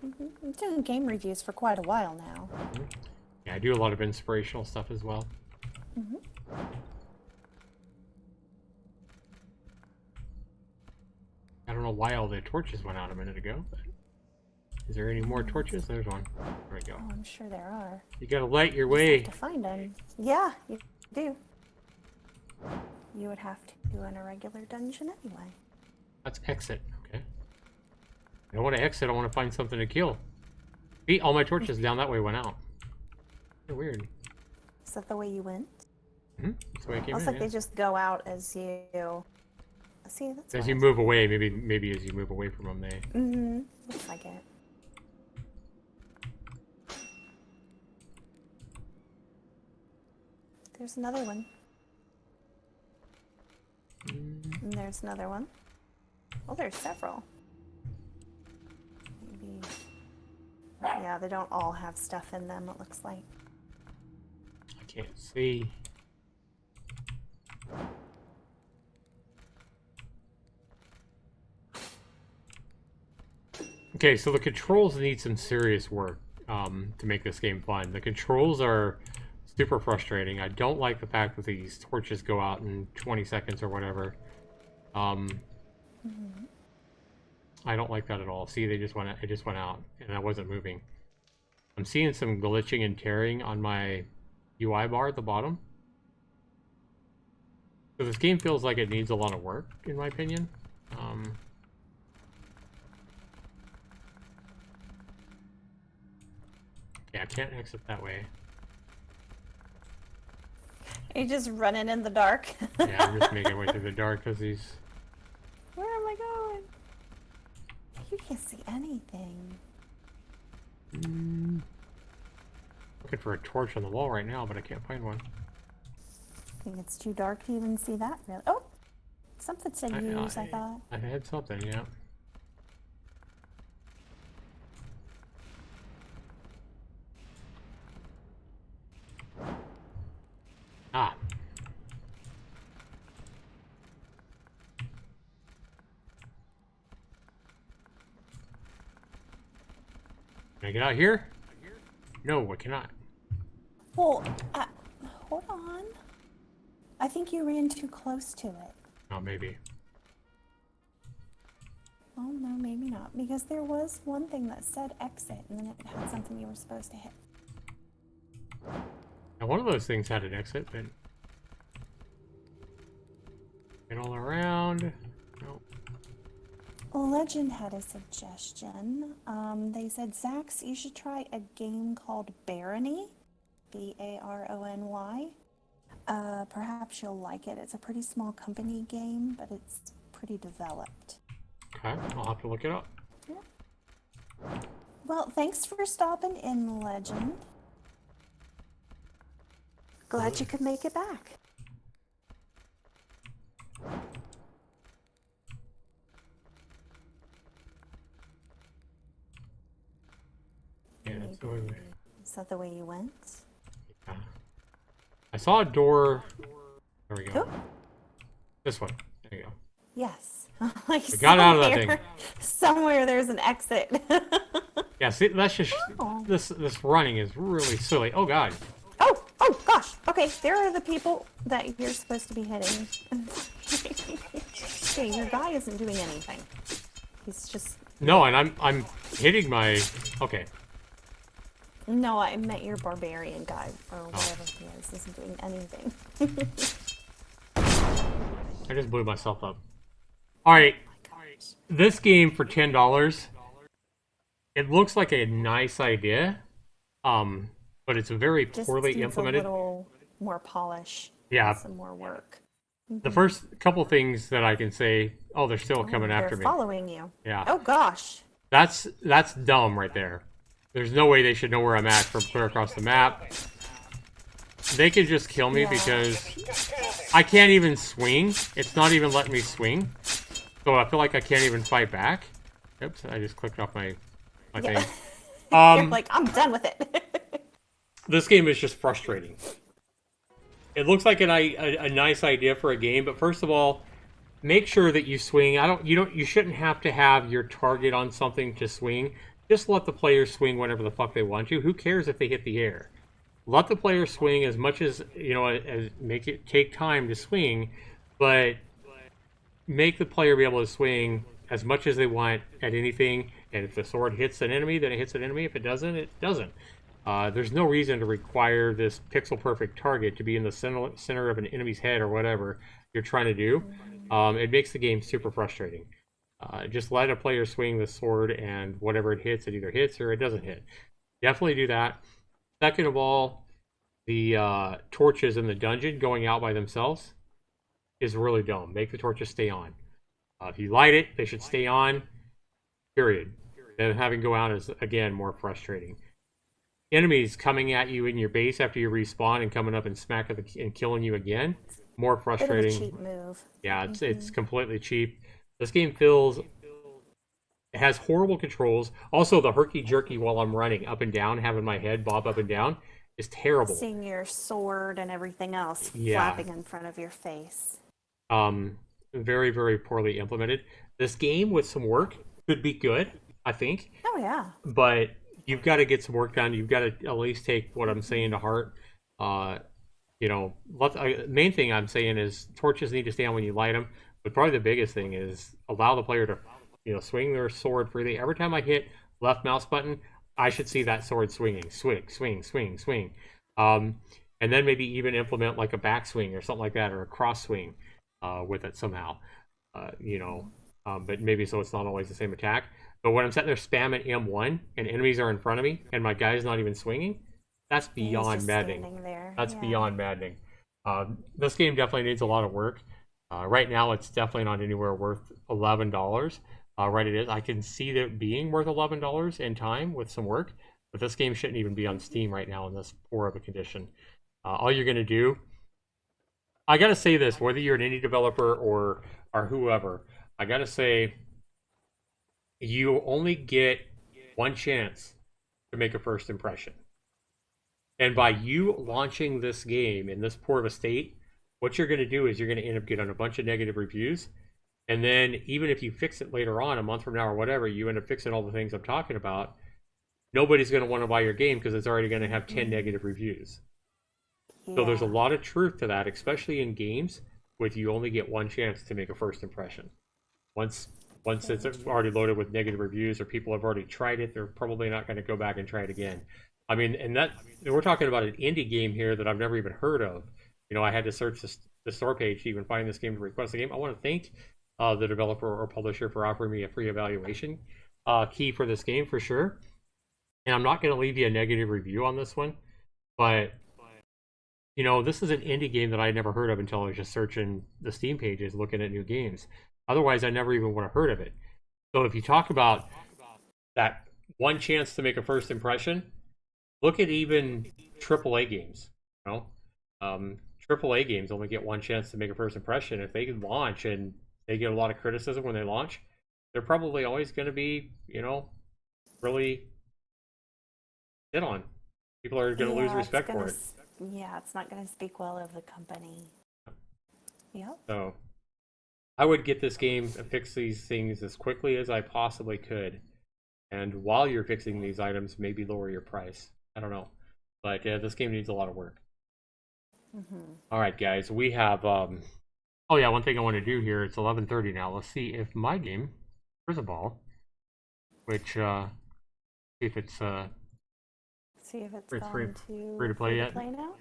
[SPEAKER 2] I'm doing game reviews for quite a while now.
[SPEAKER 1] Yeah, I do a lot of inspirational stuff as well. I don't know why all the torches went out a minute ago. But is there any more torches? There's one. There we go.
[SPEAKER 2] Oh, I'm sure there are.
[SPEAKER 1] You gotta light your
[SPEAKER 2] You
[SPEAKER 1] way.
[SPEAKER 2] have to find them. Yeah, you do. You would have to do in a regular dungeon anyway.
[SPEAKER 1] Let's exit. Okay. I don't want to exit. I want to find something to kill. See, all my torches down that way went out. Weird.
[SPEAKER 2] Is that the way you went?
[SPEAKER 1] That's the way I came
[SPEAKER 2] Looks
[SPEAKER 1] in.
[SPEAKER 2] like they just go out as you... See, that's
[SPEAKER 1] As
[SPEAKER 2] why
[SPEAKER 1] you
[SPEAKER 2] I-
[SPEAKER 1] move away, maybe as you move away from them, they...
[SPEAKER 2] Looks like it. There's another one. And there's another one. Well, there's several. Maybe... Yeah, they don't all have stuff in them, it looks like.
[SPEAKER 1] I can't see. Okay, so the controls need some serious work to make this game fun. The controls are super frustrating. I don't like the fact that these torches go out in 20 seconds or whatever. I don't like that at all. See, it just went out, and I wasn't moving. I'm seeing some glitching and tearing on my UI bar at the bottom. So this game feels like it needs a lot of work, in my opinion. Yeah, I can't exit that way.
[SPEAKER 2] Are you just running in the dark?
[SPEAKER 1] Yeah, I'm just making my way through the dark because these...
[SPEAKER 2] Where am I going? You can't see anything.
[SPEAKER 1] Looking for a torch on the wall right now, but I can't find one.
[SPEAKER 2] I think it's too dark to even see that, really. Oh! Something said use, I thought.
[SPEAKER 1] I had something, yeah. Ah. Can I get out here? No, I cannot.
[SPEAKER 2] Well, hold on. I think you ran too close to it.
[SPEAKER 1] Oh, maybe.
[SPEAKER 2] Oh, no, maybe not. Because there was one thing that said exit, and then it had something you were supposed to hit.
[SPEAKER 1] Now, one of those things had an exit, but... Get all around. Nope.
[SPEAKER 2] Legend had a suggestion. They said, Zax, you should try a game called Barony. B-A-R-O-N-Y. Perhaps you'll like it. It's a pretty small company game, but it's pretty developed.
[SPEAKER 1] Okay, I'll have to look it up.
[SPEAKER 2] Yeah. Well, thanks for stopping in, Legend. Glad you could make it back.
[SPEAKER 1] Yeah, it's over there.
[SPEAKER 2] Is that the way you went?
[SPEAKER 1] Yeah. I saw a door. There we go.
[SPEAKER 2] Oh.
[SPEAKER 1] This one. There you go.
[SPEAKER 2] Yes. Like
[SPEAKER 1] We got out of that thing.
[SPEAKER 2] Somewhere there's an exit.
[SPEAKER 1] Yeah, see, that's just this running is really silly. Oh god.
[SPEAKER 2] Oh gosh. Okay, there are the people that you're supposed to be hitting. Okay, your guy isn't doing anything. He's just
[SPEAKER 1] No, and I'm hitting my. Okay.
[SPEAKER 2] No, I meant your barbarian guy or whatever he is isn't doing anything.
[SPEAKER 1] I just blew myself up. All right. This game for $10. It looks like a nice idea, but it's very poorly
[SPEAKER 2] Just
[SPEAKER 1] implemented.
[SPEAKER 2] a little more polish.
[SPEAKER 1] Yeah.
[SPEAKER 2] Some more work.
[SPEAKER 1] The first couple things that I can say, oh, they're still coming after
[SPEAKER 2] They're
[SPEAKER 1] me.
[SPEAKER 2] following you.
[SPEAKER 1] Yeah.
[SPEAKER 2] Oh gosh.
[SPEAKER 1] That's dumb right there. There's no way they should know where I'm at from clear across the map. They could just kill me because I can't even swing. It's not even letting me swing. So I feel like I can't even fight back. Oops, I just clicked off my thing.
[SPEAKER 2] You're like, I'm done with it.
[SPEAKER 1] This game is just frustrating. It looks like a nice idea for a game, but first of all, make sure that you swing. You shouldn't have to have your target on something to swing. Just let the players swing whenever the fuck they want to. Who cares if they hit the air? Let the player swing as much as, as make it take time to swing, but make the player be able to swing as much as they want at anything. And if the sword hits an enemy, then it hits an enemy. If it doesn't, it doesn't. There's no reason to require this pixel perfect target to be in the center of an enemy's head or whatever you're trying to do. It makes the game super frustrating. Just let a player swing the sword, and whatever it hits, it either hits or it doesn't hit. Definitely do that. Second of all, the torches in the dungeon going out by themselves is really dumb. Make the torches stay on. If you light it, they should stay on, period. Then having go out is, again, more frustrating. Enemies coming at you in your base after you respawn and coming up and and killing you again, more frustrating.
[SPEAKER 2] Bit of a cheap move.
[SPEAKER 1] Yeah, it's completely cheap. This game it has horrible controls. Also, the herky-jerky while I'm running up and down, having my head bob up and down, is terrible.
[SPEAKER 2] Seeing your sword and everything else flapping in front of your face.
[SPEAKER 1] Very, very poorly implemented. This game, with some work, could be good, I think.
[SPEAKER 2] Oh, yeah.
[SPEAKER 1] But you've got to get some work done. You've got to at least take what I'm saying to heart. Main thing I'm saying is torches need to stay on when you light them. But probably the biggest thing is allow the player to, swing their sword freely. Every time I hit left mouse button, I should see that sword swinging. Swing, swing, swing, swing. And then maybe even implement like a backswing or something like that, or a cross swing with it somehow. But maybe so it's not always the same attack. But when I'm sitting there spamming M1 and enemies are in front of me and my guy's not even swinging, that's beyond maddening. That's beyond maddening. This game definitely needs a lot of work. Right now, it's definitely not anywhere worth $11. Right, it is. I can see it being worth $11 in time with some work, but this game shouldn't even be on Steam right now in this poor of a condition. All you're going to do, I got to say this, whether you're an indie developer or whoever, I got to say, you only get one chance to make a first impression. And by you launching this game in this poor of a state, what you're going to do is you're going to end up getting a bunch of negative reviews. And then even if you fix it later on, a month from now or whatever, you end up fixing all the things I'm talking about, nobody's going to want to buy your game because it's already going to have 10 negative reviews. Yeah. So there's a lot of truth to that, especially in games with you only get one chance to make a first impression. Once it's already loaded with negative reviews or people have already tried it, they're probably not going to go back and try it again. I mean, we're talking about an indie game here that I've never even heard of. I had to search the store page to even find this game to request the game. I want to thank the developer or publisher for offering me a free evaluation key for this game for sure. And I'm not going to leave you a negative review on this one, but you know, this is an indie game that I never heard of until I was just searching the Steam pages, looking at new games. Otherwise, I never even would have heard of it. So if you talk about that one chance to make a first impression, look at even AAA games. You know, AAA games only get one chance to make a first impression. If they launch and they get a lot of criticism when they launch, they're probably always going to be, you know, really hit on. People are going to lose
[SPEAKER 2] Yeah, it's
[SPEAKER 1] respect for
[SPEAKER 2] gonna,
[SPEAKER 1] it.
[SPEAKER 2] yeah, it's not gonna speak well of the company. Yep.
[SPEAKER 1] So I would get this game and fix these things as quickly as I possibly could. And while you're fixing these items, maybe lower your price. I don't know. But yeah, this game needs a lot of work. All right, guys, we have oh yeah, one thing I want to do here, it's 11:30 now. Let's see if my game, Prison Ball, which see if it's
[SPEAKER 2] See if it's
[SPEAKER 1] free,
[SPEAKER 2] gone
[SPEAKER 1] free,
[SPEAKER 2] to
[SPEAKER 1] free to play yet.
[SPEAKER 2] play now.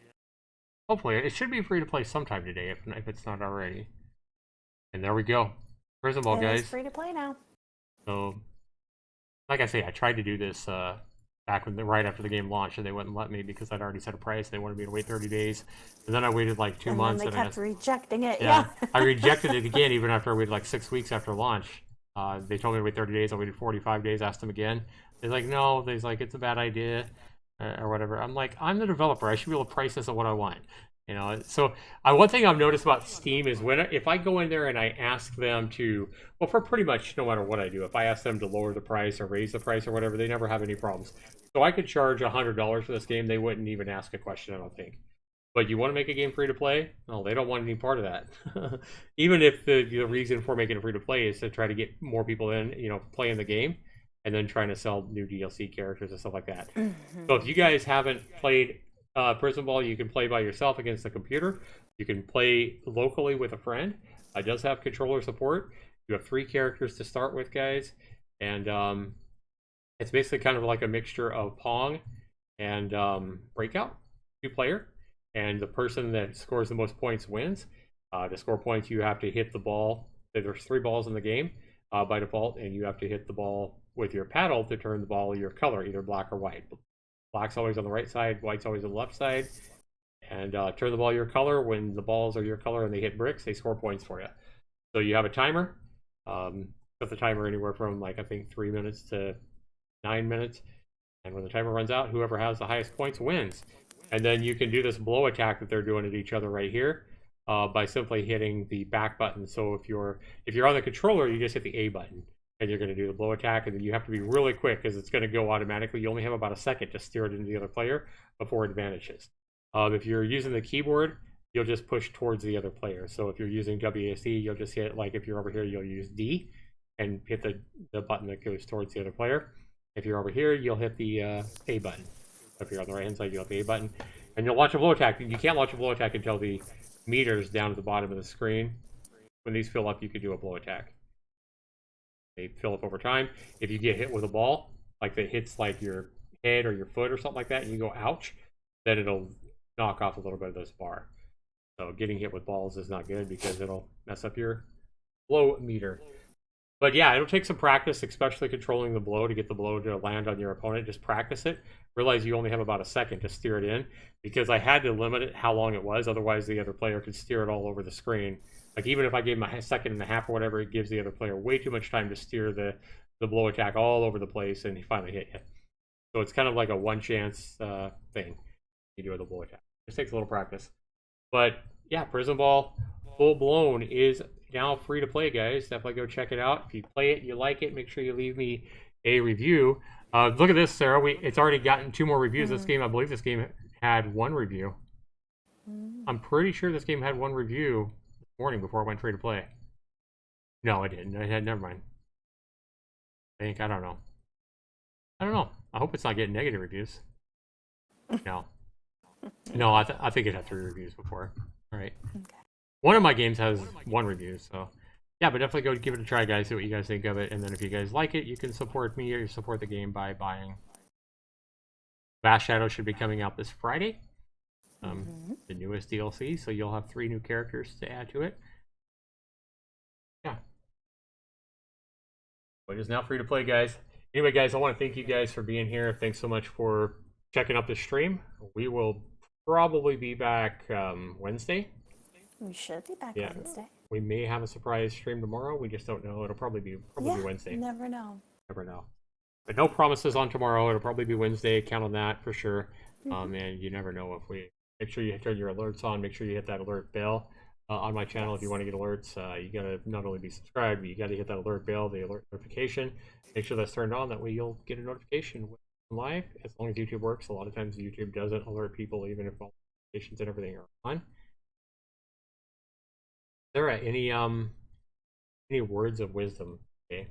[SPEAKER 1] Hopefully, it should be free to play sometime today if it's not already. And there we go. Prison Ball,
[SPEAKER 2] It is
[SPEAKER 1] guys.
[SPEAKER 2] free to play now.
[SPEAKER 1] So, like I say, I tried to do this back when right after the game launched, and they wouldn't let me because I'd already set a price. They wanted me to wait 30 days, and then I waited like 2 months.
[SPEAKER 2] And then they kept rejecting it.
[SPEAKER 1] Yeah,
[SPEAKER 2] Yeah.
[SPEAKER 1] I rejected it again even after I waited like 6 weeks after launch. They told me to wait 30 days. I waited 45 days. Asked them again. They're like, no. They're like, it's a bad idea, or whatever. I'm like, I'm the developer. I should be able to price this at what I want. You know, so one thing I've noticed about Steam is if I go in there and I ask them to, well, for pretty much no matter what I do, if I ask them to lower the price or raise the price or whatever, they never have any problems. So I could charge $100 for this game. They wouldn't even ask a question, I don't think. But you want to make a game free to play? No, they don't want any part of that. Even if the reason for making it free to play is to try to get more people in, you know, playing the game, and then trying to sell new DLC characters and stuff like that. So if you guys haven't played Prison Ball, you can play by yourself against the computer. You can play locally with a friend. It does have controller support. You have 3 characters to start with, guys, and it's basically kind of like a mixture of Pong and Breakout, 2-player, and the person that scores the most points wins. To score points, you have to hit the ball. There's 3 balls in the game by default, and you have to hit the ball with your paddle to turn the ball your color, either black or white. Black's always on the right side, white's always on the left side. And turn the ball your color. When the balls are your color and they hit bricks, they score points for you. So you have a timer. Set the timer anywhere from, like, I think 3 minutes to 9 minutes. And when the timer runs out, whoever has the highest points wins. And then you can do this blow attack that they're doing at each other right here by simply hitting the back button. So if you're on the controller, you just hit the A button. And you're going to do the blow attack, and then you have to be really quick because it's going to go automatically. You only have about a second to steer it into the other player before it vanishes. If you're using the keyboard, you'll just push towards the other player. So if you're using WASD, you'll just hit, like if you're over here, you'll use D and hit the button that goes towards the other player. If you're over here, you'll hit the A button. If you're on the right-hand side, you'll hit the A button. And you'll launch a blow attack. You can't launch a blow attack until the meter's down at the bottom of the screen. When these fill up, you can do a blow attack. They fill up over time. If you get hit with a ball, like that hits like your head or your foot or something like that, and you go ouch, then it'll knock off a little bit of this bar. So getting hit with balls is not good because it'll mess up your blow meter. But yeah, it'll take some practice, especially controlling the blow to get the blow to land on your opponent. Just practice it. Realize you only have about a second to steer it in because I had to limit it how long it was. Otherwise, the other player could steer it all over the screen. Like even if I gave him a second and a half or whatever, it gives the other player way too much time to steer the blow attack all over the place and he finally hit you. So it's kind of like a one chance thing you do with the blow attack. It just takes a little practice. But yeah, Prison Ball Full Blown is now free to play, guys. Definitely go check it out. If you play it, you like it, make sure you leave me a review. Look at this, Sarah. It's already gotten 2 more reviews. This game, I believe this game had 1 review. I'm pretty sure this game had 1 review this morning before it went free to play. No, it didn't. It had, never mind. I don't know. I hope it's not getting negative reviews. No. No, I think it had 3 reviews before. All right.
[SPEAKER 2] Okay.
[SPEAKER 1] One of my games has 1 review, so yeah, but definitely go give it a try, guys. See what you guys think of it, and then if you guys like it, you can support me or support the game by buying. Vast Shadow should be coming out this Friday. The newest DLC, so you'll have 3 new characters to add to it. Yeah. But it is now free to play, guys. Anyway, guys, I want to thank you guys for being here. Thanks so much for checking out the stream. We will probably be back Wednesday.
[SPEAKER 2] We should be back
[SPEAKER 1] Yeah.
[SPEAKER 2] Wednesday.
[SPEAKER 1] We may have a surprise stream tomorrow. We just don't know. It'll probably be Wednesday.
[SPEAKER 2] You never know.
[SPEAKER 1] Never know. But no promises on tomorrow. It'll probably be Wednesday. Count on that for sure. And you never know if we. Make sure you turn your alerts on. Make sure you hit that alert bell on my channel if you want to get alerts. You gotta not only be subscribed, but you gotta hit that alert bell, the alert notification. Make sure that's turned on. That way you'll get a notification when I'm live. As long as YouTube works. A lot of times YouTube doesn't alert people even if all notifications and everything are on. Sarah, any words of wisdom? Okay.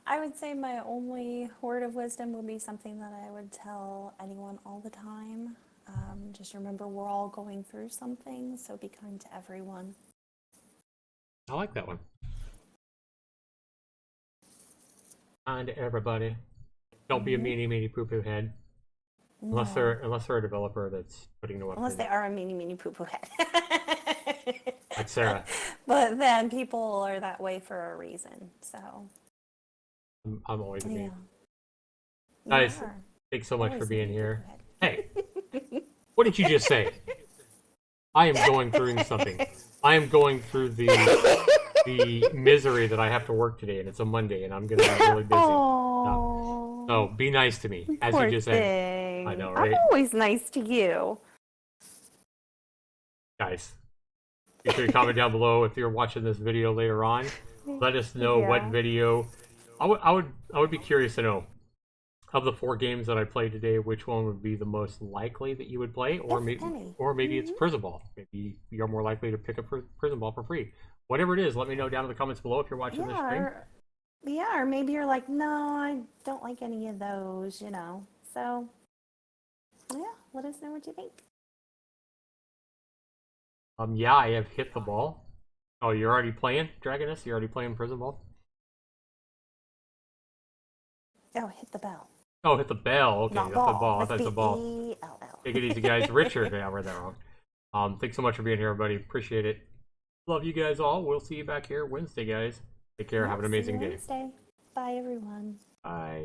[SPEAKER 2] I would say my only word of wisdom would be something that I would tell anyone all the time. Just remember, we're all going through something, so be kind to everyone.
[SPEAKER 1] I like that one. Kind to everybody. Don't be a meanie poo-poo head.
[SPEAKER 2] No.
[SPEAKER 1] Unless they're a developer that's putting no effort.
[SPEAKER 2] Unless they are a meanie poo-poo head.
[SPEAKER 1] Like Sarah.
[SPEAKER 2] But then people are that way for a reason, so.
[SPEAKER 1] I'm always a mean.
[SPEAKER 2] Yeah.
[SPEAKER 1] Guys,
[SPEAKER 2] You are.
[SPEAKER 1] thanks so much
[SPEAKER 2] Always
[SPEAKER 1] for being
[SPEAKER 2] meanie
[SPEAKER 1] here.
[SPEAKER 2] poo-poo head.
[SPEAKER 1] Hey, what did you just say? I am going through something. I am going through the misery that I have to work today, and it's a Monday, and I'm going to be really busy.
[SPEAKER 2] Oh,
[SPEAKER 1] So be nice to me, as
[SPEAKER 2] poor
[SPEAKER 1] you just said.
[SPEAKER 2] thing.
[SPEAKER 1] I know, right?
[SPEAKER 2] I'm always nice to you.
[SPEAKER 1] Guys, be sure to comment down below if you're watching this video later on. Let us know what video. I would be curious to know, of the 4 games that I played today, which one would be the most likely that you would play, or maybe it's Prison Ball. Maybe you're more likely to pick up Prison Ball for free. Whatever it is, let me know down in the comments below if you're watching this stream.
[SPEAKER 2] Or maybe you're like, no, I don't like any of those, So, yeah, let us know what you think.
[SPEAKER 1] Yeah, I have hit the ball. Oh, you're already playing, Dragoness? You're already playing Prison Ball?
[SPEAKER 2] Oh, hit the bell.
[SPEAKER 1] Oh, hit the bell. Okay,
[SPEAKER 2] Not
[SPEAKER 1] that's
[SPEAKER 2] ball.
[SPEAKER 1] the ball. I
[SPEAKER 2] That's
[SPEAKER 1] thought it's a ball.
[SPEAKER 2] B-E-L-L.
[SPEAKER 1] Take it easy, guys. Richard. Yeah, I read that wrong. Thanks so much for being here, everybody. Appreciate it. Love you guys all. We'll see you back here Wednesday, guys. Take care. Have an amazing day.
[SPEAKER 2] Wednesday. Bye, everyone.
[SPEAKER 1] Bye.